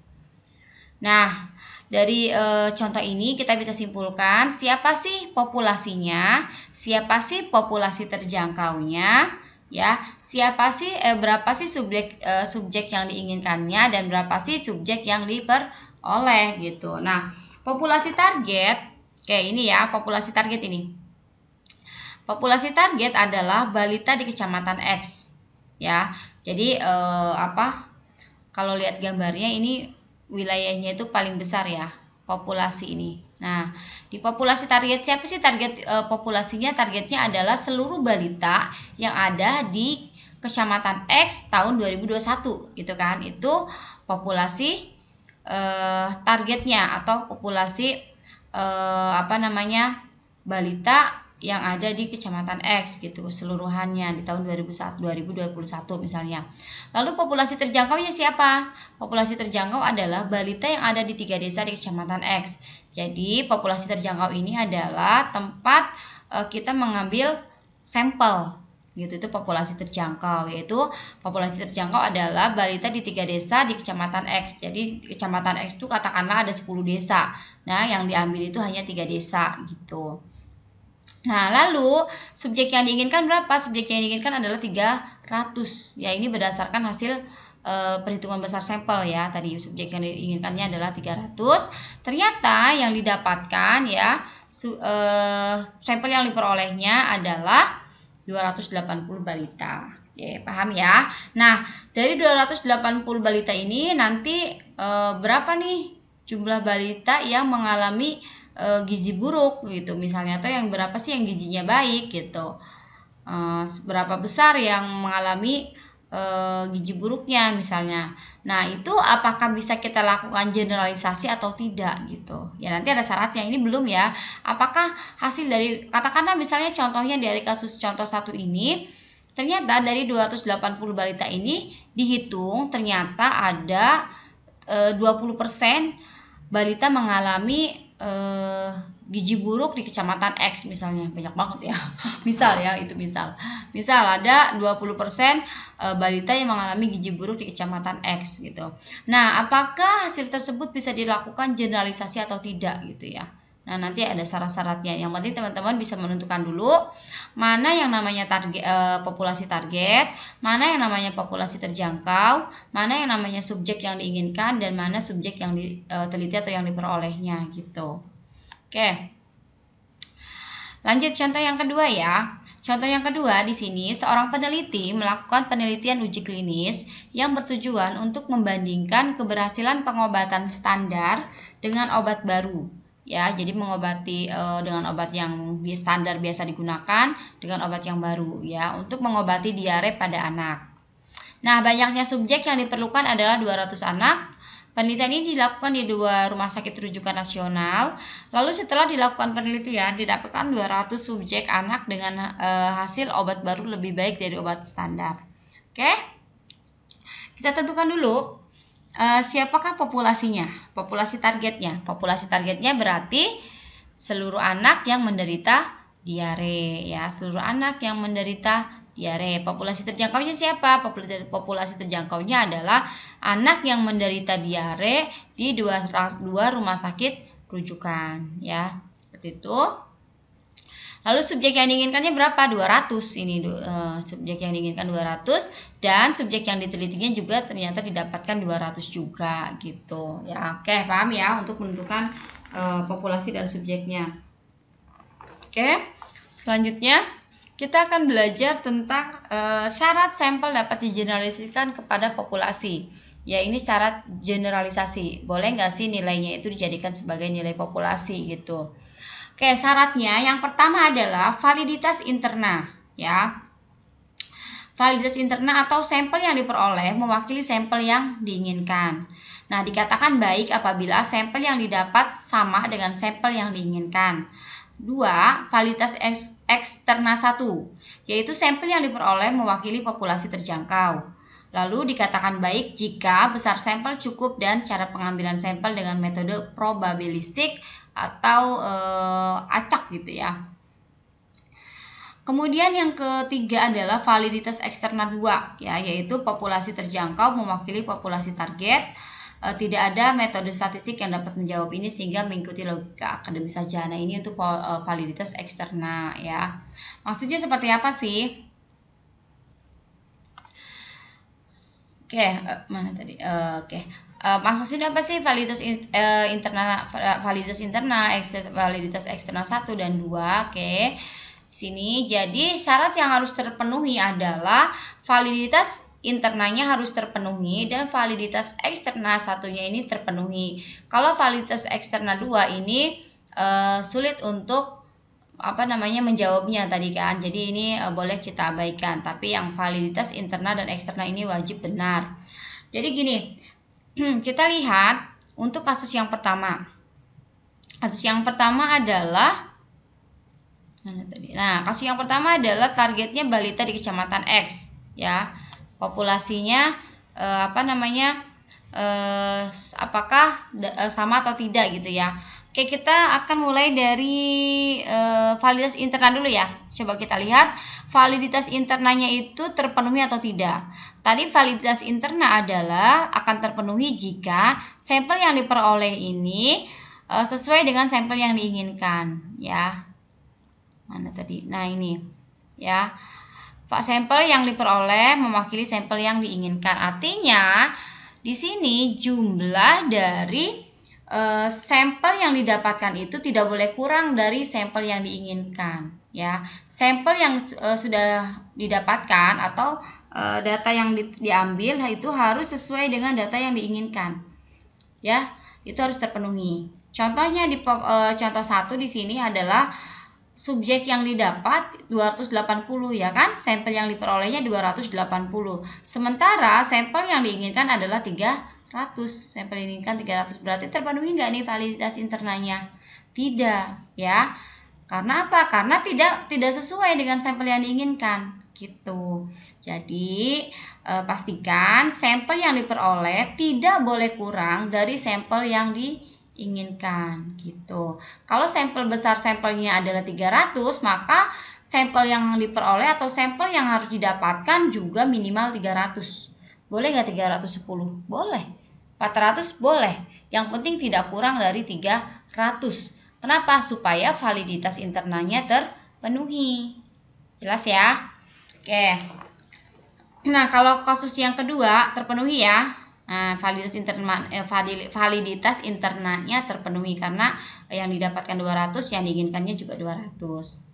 Nah, dari contoh ini kita bisa simpulkan siapa sih populasinya, siapa sih populasi terjangkaunya, ya, siapa sih berapa sih subjek yang diinginkannya, dan berapa sih subjek yang diperoleh gitu. Nah, populasi target kayak ini ya, populasi target ini. Populasi target adalah balita di kecamatan X, ya. Jadi kalau lihat gambarnya ini wilayahnya itu paling besar ya, populasi ini. Nah, di populasi target siapa sih target populasinya? Targetnya adalah seluruh balita yang ada di Kecamatan X tahun 2021 gitu kan. Itu populasi targetnya atau populasi balita yang ada di Kecamatan X gitu keseluruhannya di tahun 2021 misalnya. Lalu populasi terjangkaunya siapa? Populasi terjangkau adalah balita yang ada di 3 desa di Kecamatan X. Jadi populasi terjangkau ini adalah tempat kita mengambil sampel gitu. Itu populasi terjangkau, yaitu populasi terjangkau adalah balita di 3 desa di Kecamatan X. Jadi di Kecamatan X itu katakanlah ada 10 desa. Nah, yang diambil itu hanya 3 desa gitu. Nah, lalu subjek yang diinginkan berapa? Subjek yang diinginkan adalah 300. Ya, ini berdasarkan hasil perhitungan besar sampel ya. Tadi subjek yang diinginkannya adalah 300. Ternyata yang didapatkan ya, sampel yang diperolehnya adalah 280 balita. Ya, paham ya? Nah, dari 280 balita ini nanti berapa nih jumlah balita yang mengalami gizi buruk gitu misalnya, atau yang berapa sih yang gizinya baik gitu, berapa besar yang mengalami gizi buruknya misalnya. Nah, itu apakah bisa kita lakukan generalisasi atau tidak gitu ya, nanti ada syaratnya. Ini belum ya, apakah hasil dari katakanlah misalnya contohnya dari kasus contoh 1 ini, ternyata dari 280 balita ini dihitung ternyata ada 20% balita mengalami gizi buruk di Kecamatan X misalnya. Banyak banget ya. Misal ya, itu misal ada 20% balita yang mengalami gizi buruk di Kecamatan X gitu. Nah, apakah hasil tersebut bisa dilakukan generalisasi atau tidak gitu ya. Nah, nanti ada syarat-syaratnya. Yang penting teman-teman bisa menentukan dulu mana yang namanya target populasi target, mana yang namanya populasi terjangkau, mana yang namanya subjek yang diinginkan, dan mana subjek yang diteliti atau yang diperolehnya gitu. Oke. Lanjut contoh yang kedua ya. Contoh yang kedua di sini, seorang peneliti melakukan penelitian uji klinis yang bertujuan untuk membandingkan keberhasilan pengobatan standar dengan obat baru. Ya, jadi mengobati dengan obat yang di standar biasa digunakan dengan obat yang baru ya, untuk mengobati diare pada anak. Nah, banyaknya subjek yang diperlukan adalah 200 anak. Penelitian ini dilakukan di 2 rumah sakit rujukan nasional. Lalu setelah dilakukan penelitian, didapatkan 200 subjek anak dengan hasil obat baru lebih baik dari obat standar. Oke? Kita tentukan dulu siapakah populasinya, populasi targetnya. Populasi targetnya berarti seluruh anak yang menderita diare ya, seluruh anak yang menderita diare. Populasi terjangkaunya siapa? Populasi terjangkaunya adalah anak yang menderita diare di 2 rumah sakit rujukan ya, seperti itu. Lalu subjek yang diinginkannya berapa? 200. Ini subjek yang diinginkan 200, dan subjek yang ditelitinya juga ternyata didapatkan 200 juga gitu. Ya, oke, paham ya untuk menentukan populasi dan subjeknya. Oke. Selanjutnya kita akan belajar tentang syarat sampel dapat digeneralisasikan kepada populasi. Ya, ini syarat generalisasi. Boleh nggak sih nilainya itu dijadikan sebagai nilai populasi gitu. Oke, syaratnya yang pertama adalah validitas interna ya. Validitas interna atau sampel yang diperoleh mewakili sampel yang diinginkan. Nah, dikatakan baik apabila sampel yang didapat sama dengan sampel yang diinginkan. 2. Validitas eksterna 1, yaitu sampel yang diperoleh mewakili populasi terjangkau. Lalu dikatakan baik jika besar sampel cukup dan cara pengambilan sampel dengan metode probabilistik atau acak gitu ya. Kemudian yang ketiga adalah validitas eksterna 2 ya, yaitu populasi terjangkau mewakili populasi target. Tidak ada metode statistik yang dapat menjawab ini sehingga mengikuti logika akademis saja. Nah, ini untuk validitas eksterna ya. Maksudnya seperti apa sih? Oke, mana tadi? Oke. Maksudnya apa sih validitas interna, validitas eksterna 1 dan 2? Oke. Sini jadi syarat yang harus terpenuhi adalah validitas internanya harus terpenuhi dan validitas eksterna satunya ini terpenuhi. Kalau validitas eksterna 2 ini sulit untuk menjawabnya tadi kan. Jadi ini boleh kita abaikan. Tapi yang validitas interna dan eksterna ini wajib benar. Jadi gini, kita lihat untuk kasus yang pertama. Kasus yang pertama adalah kasus yang pertama adalah targetnya balita di kecamatan X, ya. Populasinya apakah sama atau tidak gitu ya. Oke, kita akan mulai dari validitas interna dulu ya. Coba kita lihat validitas internanya itu terpenuhi atau tidak. Tadi validitas interna adalah akan terpenuhi jika sampel yang diperoleh ini sesuai dengan sampel yang diinginkan, ya. Mana tadi? Nah, ini ya. Sampel yang diperoleh mewakili sampel yang diinginkan. Artinya di sini jumlah dari sampel yang didapatkan itu tidak boleh kurang dari sampel yang diinginkan, ya. Sampel yang sudah didapatkan atau data yang diambil itu harus sesuai dengan data yang diinginkan, ya. Itu harus terpenuhi. Contohnya di contoh 1 di sini adalah subjek yang didapat 280, ya kan? Sampel yang diperolehnya 280. Sementara sampel yang diinginkan adalah 300. Sampel yang diinginkan 300. Berarti terpenuhi nggak nih validitas internanya? Tidak, ya. Karena apa? Karena tidak sesuai dengan sampel yang diinginkan, gitu. Jadi pastikan sampel yang diperoleh tidak boleh kurang dari sampel yang diinginkan, gitu. Kalau sampel besar sampelnya adalah 300, maka sampel yang diperoleh atau sampel yang harus didapatkan juga minimal 300. Boleh nggak 310? Boleh. 400 boleh. Yang penting tidak kurang dari 300. Kenapa? Supaya validitas internanya terpenuhi. Jelas ya? Oke. Nah, kalau kasus yang kedua terpenuhi ya. Nah, validitas internanya terpenuhi karena yang didapatkan 200, yang diinginkannya juga 200.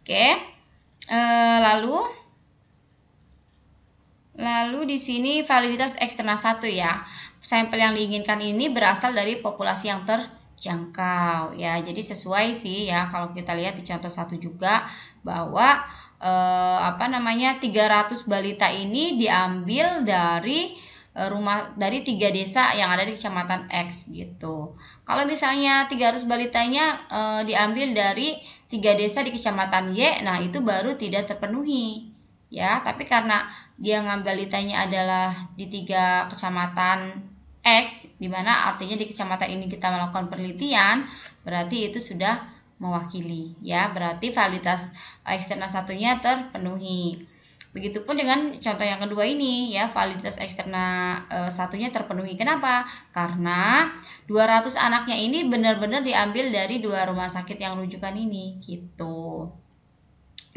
Oke. Lalu di sini validitas eksterna 1 ya. Sampel yang diinginkan ini berasal dari populasi yang terjangkau, ya. Jadi sesuai sih ya kalau kita lihat di contoh 1 juga bahwa 300 balita ini diambil dari 3 desa yang ada di kecamatan X, gitu. Kalau misalnya 300 balitanya diambil dari 3 desa di kecamatan Y, nah itu baru tidak terpenuhi, ya. Tapi karena dia ngambil balitanya adalah di 3 kecamatan X, dimana artinya di kecamatan ini kita melakukan penelitian, berarti itu sudah mewakili, ya. Berarti validitas eksterna satunya terpenuhi. Begitupun dengan contoh yang kedua ini, ya. Validitas eksterna satunya terpenuhi. Kenapa? Karena 200 anaknya ini benar-benar diambil dari 2 rumah sakit yang rujukan ini, gitu.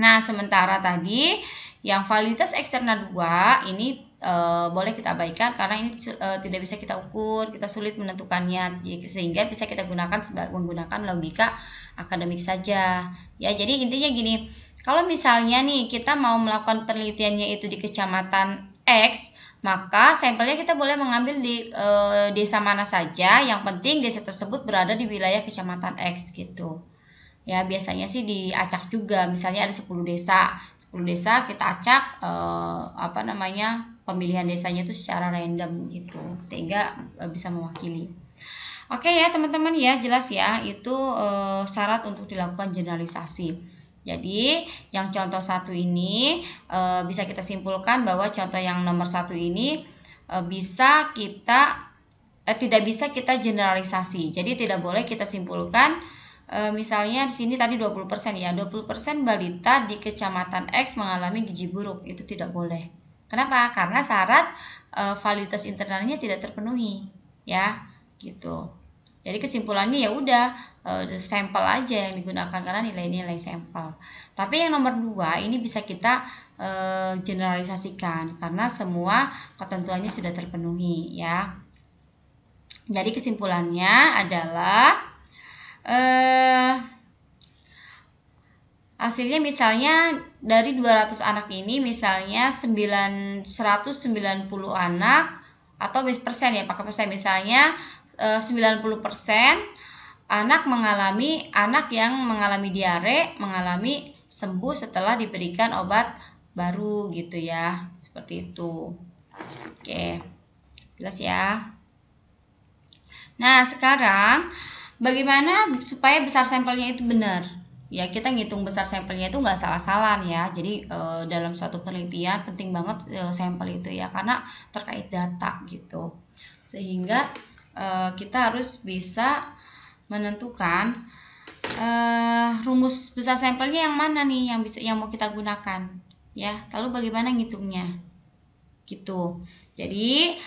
Nah, sementara tadi yang validitas eksterna 2 ini boleh kita abaikan karena ini tidak bisa kita ukur, kita sulit menentukannya, sehingga bisa kita gunakan menggunakan logika akademik saja, ya. Jadi intinya gini, kalau misalnya nih kita mau melakukan penelitiannya itu di kecamatan X, maka sampelnya kita boleh mengambil di desa mana saja, yang penting desa tersebut berada di wilayah kecamatan X, gitu. Ya, biasanya sih diacak juga, misalnya ada 10 desa kita acak pemilihan desanya itu secara random, gitu, sehingga bisa mewakili. Oke ya teman-teman, ya jelas ya, itu syarat untuk dilakukan generalisasi. Jadi yang contoh 1 ini bisa kita simpulkan bahwa contoh yang nomor 1 ini tidak bisa kita generalisasi. Jadi tidak boleh kita simpulkan misalnya di sini tadi 20% ya, 20% balita di kecamatan X mengalami gizi buruk, itu tidak boleh. Kenapa? Karena syarat validitas internalnya tidak terpenuhi, ya, gitu. Jadi kesimpulannya ya udah sampel aja yang digunakan karena nilai-nilai sampel. Tapi yang nomor 2 ini bisa kita generalisasikan karena semua ketentuannya sudah terpenuhi, ya. Jadi kesimpulannya adalah hasilnya misalnya dari 200 anak ini misalnya 190 anak atau persen ya, pakai persen, misalnya 90% anak yang mengalami diare mengalami sembuh setelah diberikan obat baru gitu ya, seperti itu. Oke, jelas ya. Nah, sekarang bagaimana supaya besar sampelnya itu benar? Ya, kita ngitung besar sampelnya itu nggak salah-salah ya. Jadi dalam suatu penelitian penting banget sampel itu ya, karena terkait data gitu. Sehingga kita harus bisa menentukan rumus besar sampelnya yang mana nih yang mau kita gunakan ya. Lalu bagaimana ngitungnya? Gitu. Jadi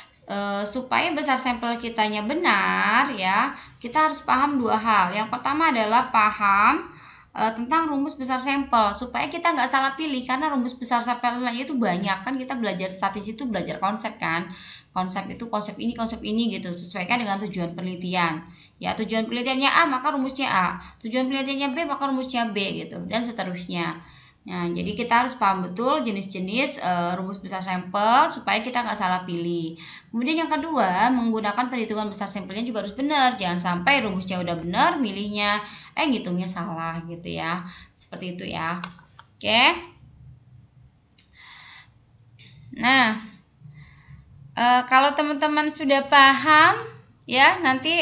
supaya besar sampel kitanya benar ya, kita harus paham dua hal. Yang pertama adalah paham tentang rumus besar sampel supaya kita nggak salah pilih, karena rumus besar sampelnya itu banyak kan. Kita belajar statistik itu belajar konsep kan, konsep ini gitu, sesuaikan dengan tujuan penelitian ya. Tujuan penelitiannya A maka rumusnya A, tujuan penelitiannya B maka rumusnya B gitu, dan seterusnya. Nah, jadi kita harus paham betul jenis-jenis rumus besar sampel supaya kita nggak salah pilih. Kemudian yang kedua, menggunakan perhitungan besar sampelnya juga harus benar. Jangan sampai rumusnya udah benar, milihnya ngitungnya salah gitu ya. Seperti itu ya. Oke. Nah, kalau teman-teman sudah paham ya, nanti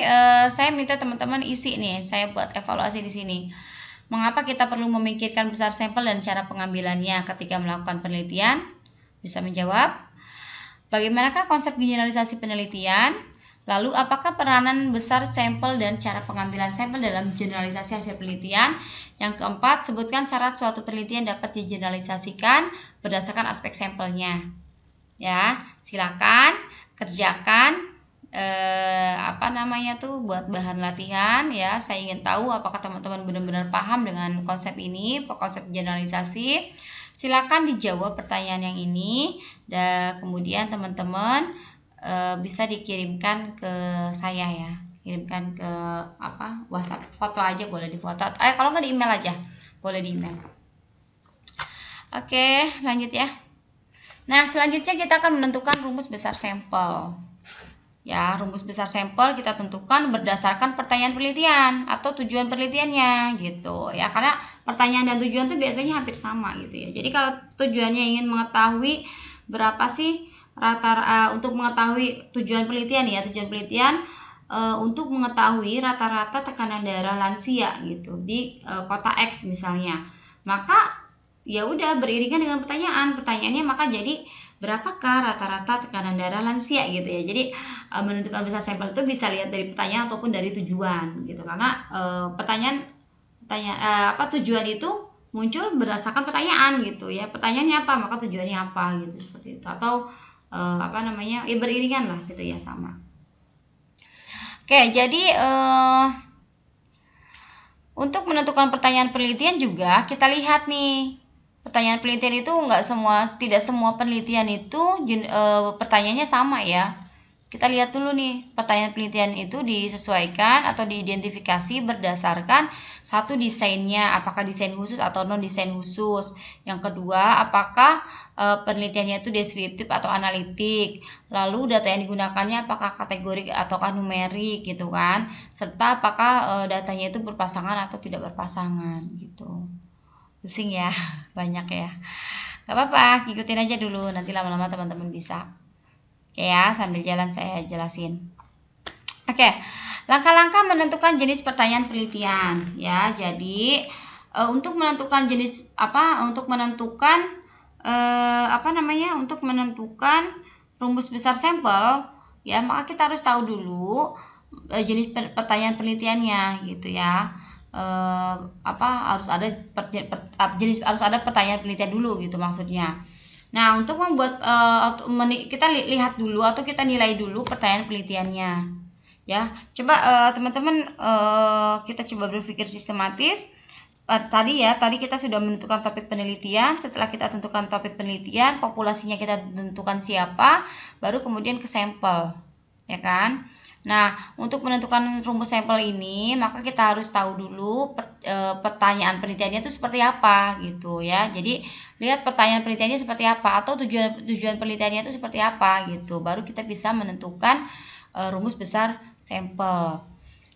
saya minta teman-teman isi nih. Saya buat evaluasi di sini. Mengapa kita perlu memikirkan besar sampel dan cara pengambilannya ketika melakukan penelitian? Bisa menjawab. Bagaimanakah konsep generalisasi penelitian? Lalu apakah peranan besar sampel dan cara pengambilan sampel dalam generalisasi hasil penelitian? Yang keempat, sebutkan syarat suatu penelitian dapat digeneralisasikan berdasarkan aspek sampelnya. Ya, silakan kerjakan buat bahan latihan ya. Saya ingin tahu apakah teman-teman benar-benar paham dengan konsep ini, konsep generalisasi. Silakan dijawab pertanyaan yang ini, dan kemudian teman-teman bisa dikirimkan ke saya ya, kirimkan ke WhatsApp, foto aja boleh, di foto, kalau nggak di email aja boleh, di email. Oke, lanjut ya. Nah, selanjutnya kita akan menentukan rumus besar sampel. Ya, rumus besar sampel kita tentukan berdasarkan pertanyaan penelitian atau tujuan penelitiannya gitu ya. Karena pertanyaan dan tujuan itu biasanya hampir sama gitu ya. Jadi kalau tujuannya ingin mengetahui berapa sih untuk mengetahui tujuan penelitian ya, untuk mengetahui rata-rata tekanan darah lansia gitu di kota X misalnya. Maka ya udah beriringan dengan pertanyaannya, maka jadi berapakah rata-rata tekanan darah lansia gitu ya. Jadi menentukan besar sampel itu bisa lihat dari pertanyaan ataupun dari tujuan gitu, karena tujuan itu muncul berdasarkan pertanyaan gitu ya. Pertanyaannya apa maka tujuannya apa gitu, seperti itu. Atau beriringan lah gitu ya, sama. Oke, jadi untuk menentukan pertanyaan penelitian juga kita lihat nih. Pertanyaan penelitian itu tidak semua penelitian itu pertanyaannya sama ya. Kita lihat dulu nih, pertanyaan penelitian itu disesuaikan atau diidentifikasi berdasarkan satu, desainnya, apakah desain khusus atau non desain khusus. Yang kedua, apakah penelitiannya itu deskriptif atau analitik. Lalu data yang digunakannya apakah kategorik ataukah numerik gitu kan. Serta apakah datanya itu berpasangan atau tidak berpasangan gitu. Pusing ya, banyak ya. Gak apa-apa, ikutin aja dulu, nanti lama-lama teman-teman bisa. Oke ya, sambil jalan saya jelasin. Oke, langkah-langkah menentukan jenis pertanyaan penelitian ya. Jadi untuk menentukan rumus besar sampel ya, maka kita harus tahu dulu jenis pertanyaan penelitiannya gitu ya. Harus ada pertanyaan penelitian dulu gitu maksudnya. Nah, untuk membuat kita lihat dulu atau kita nilai dulu pertanyaan penelitiannya ya. Coba teman-teman kita coba berpikir sistematis. Tadi kita sudah menentukan topik penelitian. Setelah kita tentukan topik penelitian, populasinya kita tentukan siapa, baru kemudian ke sampel ya kan? Nah, untuk menentukan rumus sampel ini, maka kita harus tahu dulu pertanyaan penelitiannya itu seperti apa gitu ya. Jadi, lihat pertanyaan penelitiannya seperti apa atau tujuan penelitiannya itu seperti apa gitu. Baru kita bisa menentukan rumus besar sampel.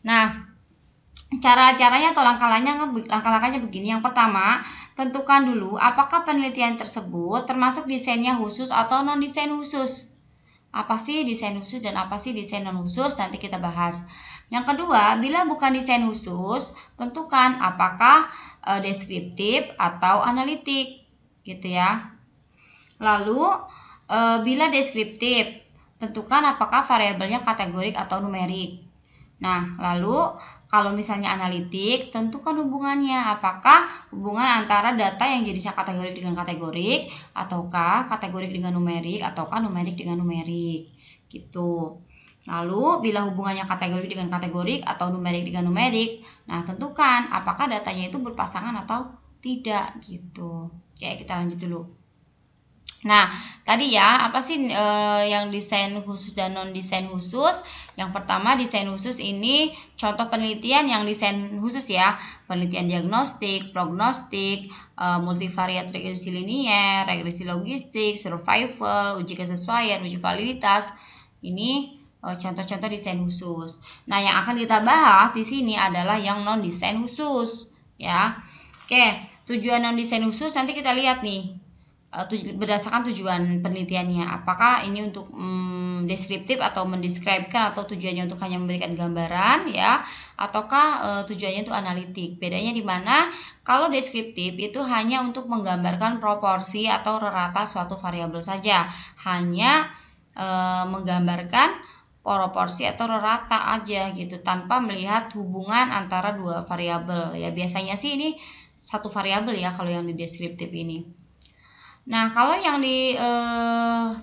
Nah, cara-caranya atau langkah-langkahnya begini. Yang pertama, tentukan dulu apakah penelitian tersebut termasuk desainnya khusus atau non desain khusus. Apa sih desain khusus dan apa sih desain non khusus? Nanti kita bahas. Yang kedua, bila bukan desain khusus, tentukan apakah deskriptif atau analitik, gitu ya. Lalu, bila deskriptif, tentukan apakah variabelnya kategorik atau numerik. Nah, lalu kalau misalnya analitik, tentukan hubungannya. Apakah hubungan antara data yang jenisnya kategorik dengan kategorik, ataukah kategorik dengan numerik, ataukah numerik dengan numerik, gitu. Lalu, bila hubungannya kategorik dengan kategorik atau numerik dengan numerik, nah tentukan apakah datanya itu berpasangan atau tidak, gitu. Oke, kita lanjut dulu. Nah, tadi ya, apa sih yang desain khusus dan non desain khusus? Yang pertama, desain khusus ini contoh penelitian yang desain khusus ya. Penelitian diagnostik, prognostik, multivariat regresi linier, regresi logistik, survival, uji kesesuaian, uji validitas. Ini contoh-contoh desain khusus. Nah, yang akan kita bahas di sini adalah yang non desain khusus ya. Oke, tujuan non desain khusus nanti kita lihat nih. Berdasarkan tujuan penelitiannya, apakah ini untuk deskriptif atau mendeskripsikan atau tujuannya untuk hanya memberikan gambaran ya, ataukah tujuannya itu analitik. Bedanya di mana? Kalau deskriptif itu hanya untuk menggambarkan proporsi atau rata suatu variabel saja, hanya menggambarkan proporsi atau rata aja gitu, tanpa melihat hubungan antara dua variabel ya. Biasanya sih ini satu variabel ya kalau yang di deskriptif ini. Nah, kalau yang di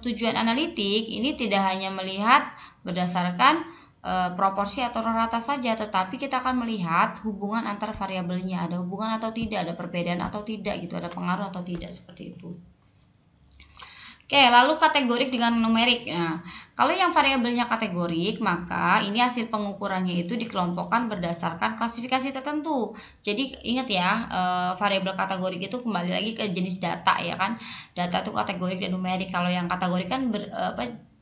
tujuan analitik ini tidak hanya melihat berdasarkan proporsi atau rata saja, tetapi kita akan melihat hubungan antar variabelnya, ada hubungan atau tidak, ada perbedaan atau tidak gitu, ada pengaruh atau tidak, seperti itu. Oke, lalu kategorik dengan numerik. Nah, kalau yang variabelnya kategorik, maka ini hasil pengukurannya itu dikelompokkan berdasarkan klasifikasi tertentu. Jadi ingat ya, variabel kategorik itu kembali lagi ke jenis data ya kan. Data itu kategorik dan numerik. Kalau yang kategorik kan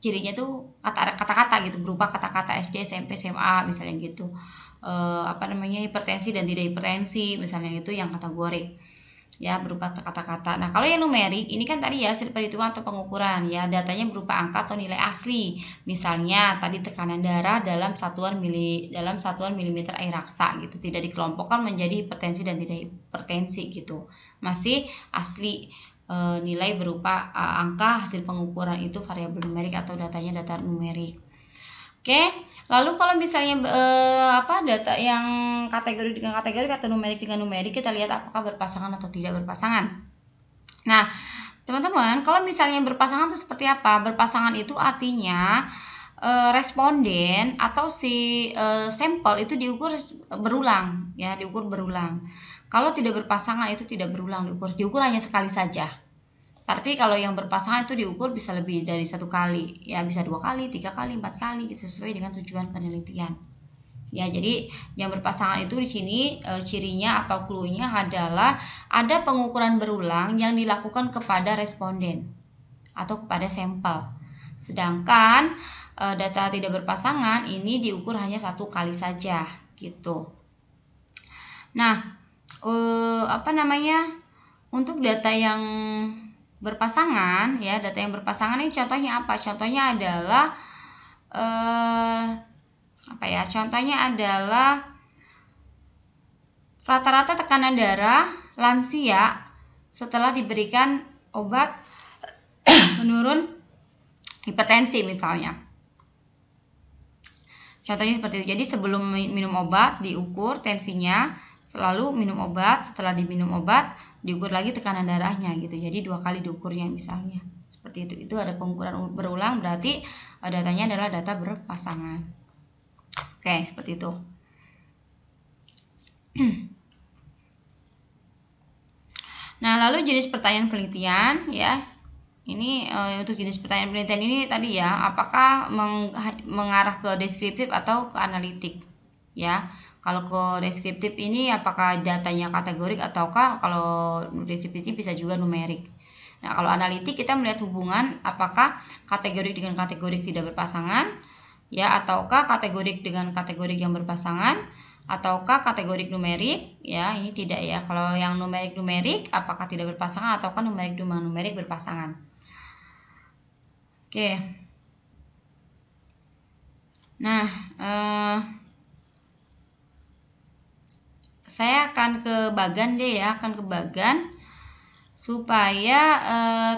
cirinya tuh kata-kata gitu, berupa kata-kata SD, SMP, SMA misalnya gitu. Hipertensi dan tidak hipertensi, misalnya itu yang kategorik. Ya, berupa kata-kata. Nah, kalau yang numerik ini kan tadi ya hasil perhitungan atau pengukuran ya, datanya berupa angka atau nilai asli. Misalnya tadi tekanan darah dalam satuan milimeter air raksa gitu, tidak dikelompokkan menjadi hipertensi dan tidak hipertensi gitu. Masih asli nilai berupa angka hasil pengukuran itu variabel numerik atau datanya data numerik. Oke, lalu kalau misalnya data yang kategori dengan kategori atau numerik dengan numerik, kita lihat apakah berpasangan atau tidak berpasangan. Nah, teman-teman, kalau misalnya berpasangan itu seperti apa? Berpasangan itu artinya responden atau si sampel itu diukur berulang, ya, diukur berulang. Kalau tidak berpasangan itu tidak berulang diukur hanya sekali saja. Tapi kalau yang berpasangan itu diukur bisa lebih dari satu kali, ya bisa 2 kali, 3 kali, 4 kali, gitu, sesuai dengan tujuan penelitian. Ya, jadi yang berpasangan itu di sini cirinya atau clue-nya adalah ada pengukuran berulang yang dilakukan kepada responden atau kepada sampel. Sedangkan data tidak berpasangan ini diukur hanya satu kali saja, gitu. Nah, untuk data yang berpasangan ya, data yang berpasangan ini contohnya apa? Contohnya adalah contohnya adalah rata-rata tekanan darah lansia setelah diberikan obat menurun hipertensi misalnya. Contohnya seperti itu. Jadi sebelum minum obat diukur tensinya, selalu minum obat, setelah diminum obat diukur lagi tekanan darahnya gitu. Jadi 2 kali diukurnya misalnya. Seperti itu. Itu ada pengukuran berulang, berarti datanya adalah data berpasangan. Oke, seperti itu. Nah, lalu jenis pertanyaan penelitian ya. Ini untuk jenis pertanyaan penelitian ini tadi ya, apakah mengarah ke deskriptif atau ke analitik ya. Kalau ke deskriptif ini apakah datanya kategorik ataukah kalau deskriptif ini bisa juga numerik. Nah, kalau analitik kita melihat hubungan apakah kategorik dengan kategorik tidak berpasangan ya, ataukah kategorik dengan kategorik yang berpasangan, ataukah kategorik numerik ya. Ini tidak ya. Kalau yang numerik apakah tidak berpasangan ataukah numerik dengan numerik berpasangan. Oke. Nah, saya akan ke bagan deh ya, akan ke bagan supaya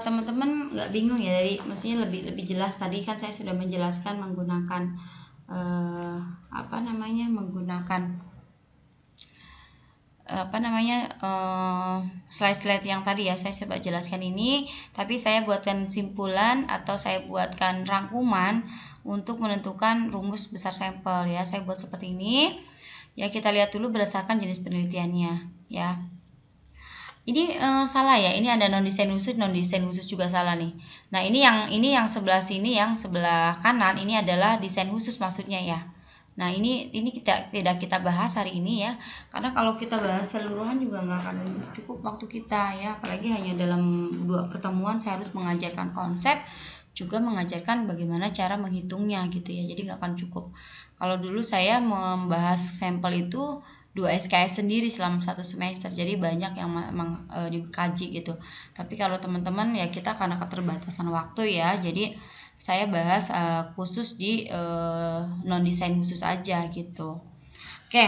teman-teman nggak bingung ya. Jadi maksudnya lebih jelas. Tadi kan saya sudah menjelaskan menggunakan slide-slide yang tadi ya, saya coba jelaskan ini, tapi saya buatkan simpulan atau saya buatkan rangkuman untuk menentukan rumus besar sampel ya. Saya buat seperti ini ya. Kita lihat dulu berdasarkan jenis penelitiannya ya. Ini salah ya, ini ada non desain khusus juga salah nih. Nah, ini yang sebelah sini, yang sebelah kanan ini adalah desain khusus maksudnya ya. Nah, ini tidak kita bahas hari ini ya, karena kalau kita bahas seluruhan juga nggak akan cukup waktu kita ya, apalagi hanya dalam 2 pertemuan saya harus mengajarkan konsep, juga mengajarkan bagaimana cara menghitungnya gitu ya, jadi nggak akan cukup. Kalau dulu saya membahas sampel itu 2 SKS sendiri selama 1 semester, jadi banyak yang memang dikaji gitu. Tapi kalau teman-teman ya, kita karena keterbatasan waktu ya, jadi saya bahas khusus di non desain khusus aja gitu. Oke,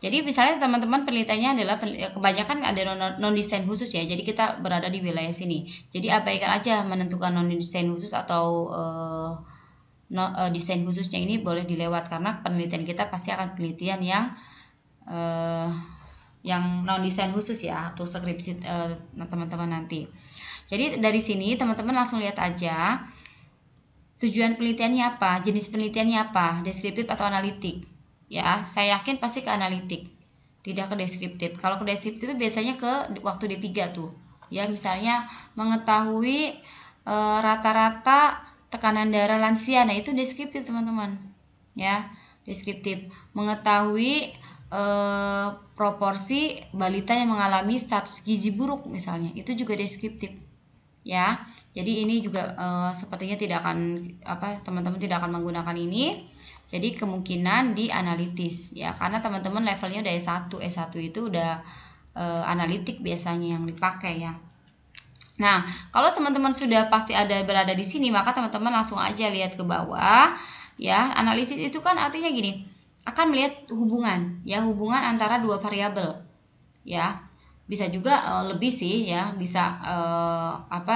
jadi misalnya teman-teman penelitiannya adalah kebanyakan ada non desain khusus ya, jadi kita berada di wilayah sini. Jadi abaikan aja menentukan non desain khusus atau desain khususnya, ini boleh dilewat karena penelitian kita pasti akan penelitian yang non desain khusus ya, atau skripsi teman-teman nanti. Jadi dari sini teman-teman langsung lihat aja tujuan penelitiannya apa, jenis penelitiannya apa, deskriptif atau analitik ya. Saya yakin pasti ke analitik, tidak ke deskriptif. Kalau ke deskriptif biasanya ke waktu D3 tuh ya, misalnya mengetahui rata-rata tekanan darah lansia. Nah, itu deskriptif teman-teman ya, deskriptif. Mengetahui proporsi balita yang mengalami status gizi buruk misalnya, itu juga deskriptif ya. Jadi ini juga sepertinya tidak akan teman-teman tidak akan menggunakan ini. Jadi kemungkinan di analitis ya, karena teman-teman levelnya udah S1 itu udah analitik biasanya yang dipakai ya. Nah, kalau teman-teman sudah pasti berada di sini, maka teman-teman langsung aja lihat ke bawah ya. Analisis itu kan artinya gini, akan melihat hubungan ya, hubungan antara 2 variabel ya. Bisa juga lebih sih ya, bisa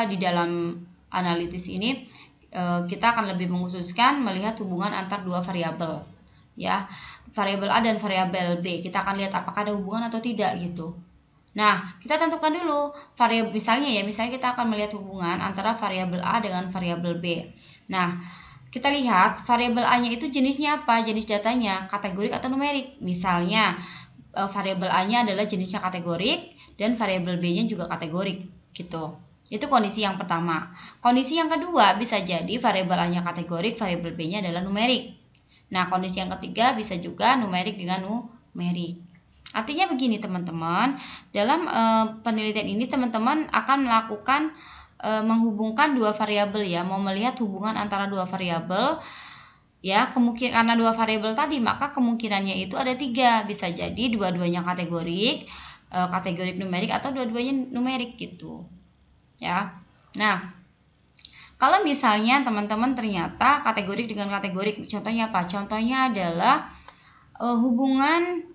di dalam analitis ini kita akan lebih mengkhususkan melihat hubungan antar 2 variabel ya, variabel A dan variabel B. Kita akan lihat apakah ada hubungan atau tidak gitu. Nah, kita tentukan dulu variabel, misalnya kita akan melihat hubungan antara variabel A dengan variabel B. Nah, kita lihat variabel A-nya itu jenisnya apa, jenis datanya kategorik atau numerik. Misalnya variabel A-nya adalah jenisnya kategorik dan variabel B-nya juga kategorik gitu. Itu kondisi yang pertama. Kondisi yang kedua bisa jadi variabel A-nya kategorik, variabel B-nya adalah numerik. Nah, kondisi yang ketiga bisa juga numerik dengan numerik. Artinya begini teman-teman, dalam penelitian ini teman-teman akan melakukan menghubungkan 2 variabel ya, mau melihat hubungan antara 2 variabel ya. Karena 2 variabel tadi, maka kemungkinannya itu ada 3. Bisa jadi dua-duanya kategorik numerik, atau dua-duanya numerik gitu ya. Nah, kalau misalnya teman-teman ternyata kategorik dengan kategorik, contohnya apa? Contohnya adalah hubungan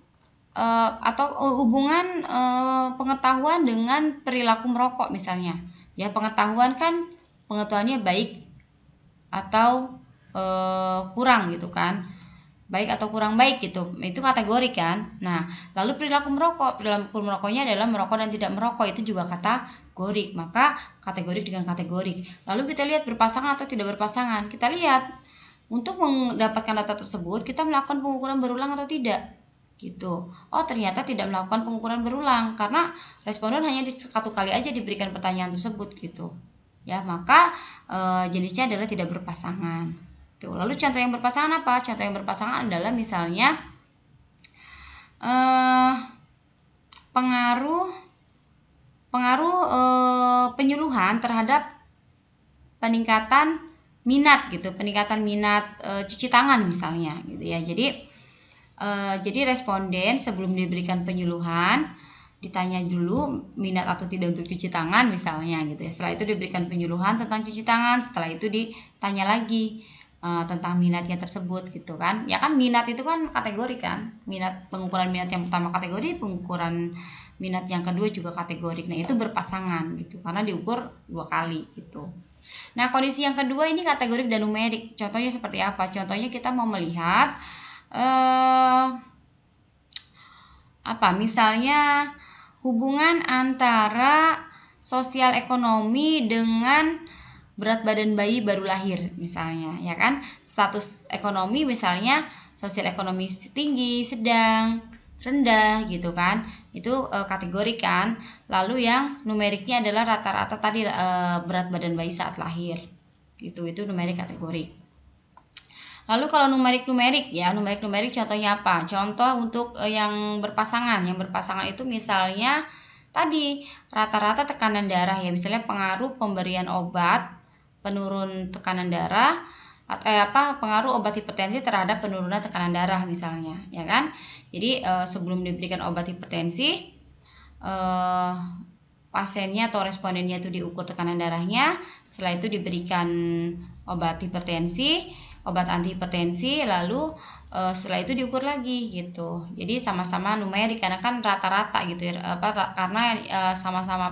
pengetahuan dengan perilaku merokok misalnya ya. Pengetahuannya baik atau kurang gitu kan, baik atau kurang baik gitu, itu kategori kan. Nah, lalu perilaku merokoknya adalah merokok dan tidak merokok, itu juga kategori, maka kategori dengan kategori. Lalu kita lihat berpasangan atau tidak berpasangan. Kita lihat untuk mendapatkan data tersebut kita melakukan pengukuran berulang atau tidak gitu. Oh, ternyata tidak melakukan pengukuran berulang karena responden hanya 1 kali aja diberikan pertanyaan tersebut gitu ya, maka jenisnya adalah tidak berpasangan. Tuh, lalu contoh yang berpasangan apa? Contoh yang berpasangan adalah misalnya pengaruh penyuluhan terhadap peningkatan minat gitu, peningkatan minat cuci tangan misalnya gitu ya. Jadi responden sebelum diberikan penyuluhan ditanya dulu minat atau tidak untuk cuci tangan misalnya gitu ya. Setelah itu diberikan penyuluhan tentang cuci tangan, setelah itu ditanya lagi tentang minatnya tersebut gitu kan. Ya kan minat itu kan kategori kan. Minat, pengukuran minat yang pertama kategori, pengukuran minat yang kedua juga kategori. Nah, itu berpasangan gitu karena diukur 2 kali gitu. Nah, kondisi yang kedua ini kategorik dan numerik. Contohnya seperti apa? Contohnya kita mau melihat misalnya hubungan antara sosial ekonomi dengan berat badan bayi baru lahir misalnya, ya kan? Status ekonomi misalnya sosial ekonomi tinggi, sedang, rendah gitu kan. Itu kategori kan. Lalu yang numeriknya adalah rata-rata tadi berat badan bayi saat lahir. Itu numerik kategori. Lalu kalau numerik ya, numerik contohnya apa? Contoh untuk yang berpasangan. Yang berpasangan itu misalnya tadi rata-rata tekanan darah ya, misalnya pengaruh pemberian obat penurun tekanan darah atau pengaruh obat hipertensi terhadap penurunan tekanan darah misalnya, ya kan? Jadi sebelum diberikan obat hipertensi, pasiennya atau respondennya itu diukur tekanan darahnya, setelah itu diberikan obat hipertensi, obat antihipertensi, lalu setelah itu diukur lagi gitu. Jadi sama-sama numerik karena kan rata-rata gitu ya, karena sama-sama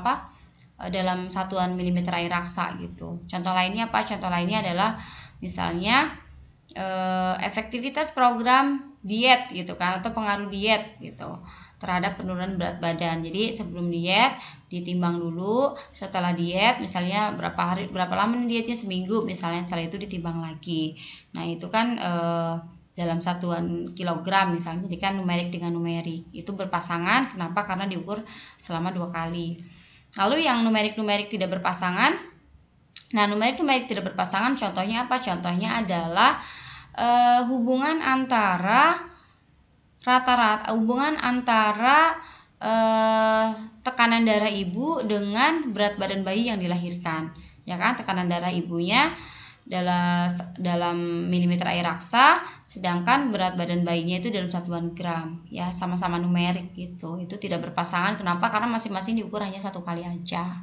dalam satuan milimeter air raksa gitu. Contoh lainnya apa? Contoh lainnya adalah misalnya efektivitas program diet gitu kan, atau pengaruh diet gitu terhadap penurunan berat badan. Jadi sebelum diet ditimbang dulu, setelah diet misalnya berapa lama dietnya, seminggu misalnya, setelah itu ditimbang lagi. Nah, itu kan dalam satuan kilogram misalnya. Jadi kan numerik dengan numerik itu berpasangan. Kenapa? Karena diukur selama 2 kali. Lalu yang numerik tidak berpasangan. Nah, numerik tidak berpasangan contohnya apa? Contohnya adalah hubungan antara tekanan darah ibu dengan berat badan bayi yang dilahirkan, ya kan? Tekanan darah ibunya dalam milimeter air raksa, sedangkan berat badan bayinya itu dalam satuan gram, ya, sama-sama numerik gitu. Itu tidak berpasangan. Kenapa? Karena masing-masing diukur hanya 1 kali aja.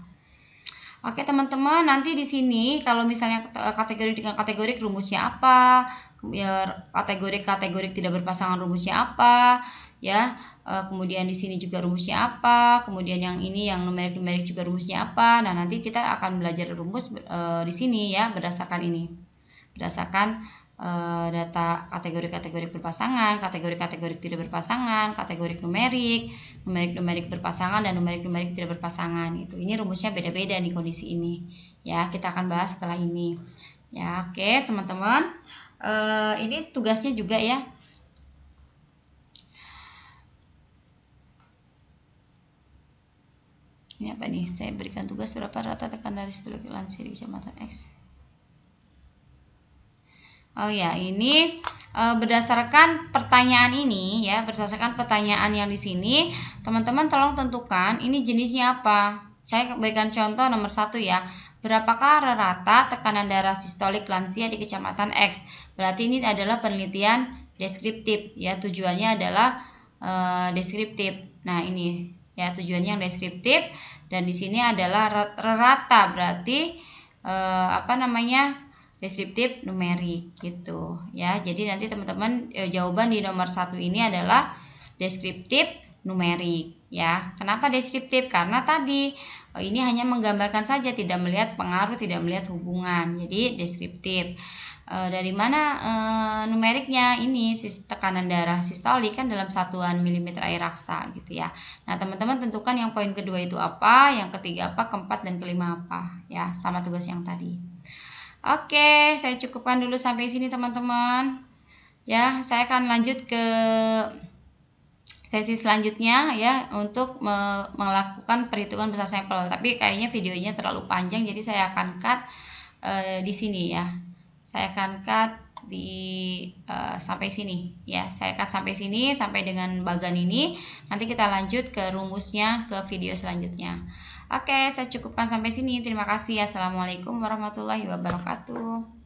Oke teman-teman, nanti di sini kalau misalnya kategori dengan kategori rumusnya apa, kategori tidak berpasangan rumusnya apa, ya, kemudian di sini juga rumusnya apa, kemudian yang ini yang numerik juga rumusnya apa. Nah, nanti kita akan belajar rumus di sini ya, berdasarkan data kategori berpasangan, kategori tidak berpasangan, kategori numerik berpasangan, dan numerik tidak berpasangan. Ini rumusnya beda-beda di kondisi ini ya, kita akan bahas setelah ini ya. Oke teman-teman, ini tugasnya juga ya. Ini apa nih? Saya berikan tugas berapa rata tekanan dari sistolik lansir di kecamatan X. Oh ya, ini berdasarkan pertanyaan ini ya, berdasarkan pertanyaan yang di sini, teman-teman tolong tentukan ini jenisnya apa. Saya berikan contoh nomor 1 ya. Berapakah rata tekanan darah sistolik lansia di kecamatan X? Berarti ini adalah penelitian deskriptif ya, tujuannya adalah deskriptif. Nah, ini ya tujuannya yang deskriptif, dan di sini adalah rata, berarti deskriptif numerik gitu ya. Jadi nanti teman-teman jawaban di nomor 1 ini adalah deskriptif numerik ya. Kenapa deskriptif? Karena tadi ini hanya menggambarkan saja, tidak melihat pengaruh, tidak melihat hubungan. Jadi deskriptif. Dari mana numeriknya? Ini tekanan darah sistolik kan dalam satuan milimeter air raksa gitu ya. Nah, teman-teman tentukan yang poin kedua itu apa, yang ketiga apa, keempat dan kelima apa ya, sama tugas yang tadi. Oke, saya cukupkan dulu sampai sini teman-teman. Ya, saya akan lanjut ke sesi selanjutnya ya untuk melakukan perhitungan besar sampel. Tapi kayaknya videonya terlalu panjang, jadi saya akan cut di sini ya. Saya akan cut di sampai sini ya. Saya cut sampai sini, sampai dengan bagian ini. Nanti kita lanjut ke rumusnya ke video selanjutnya. Oke, saya cukupkan sampai sini. Terima kasih. Assalamualaikum warahmatullahi wabarakatuh.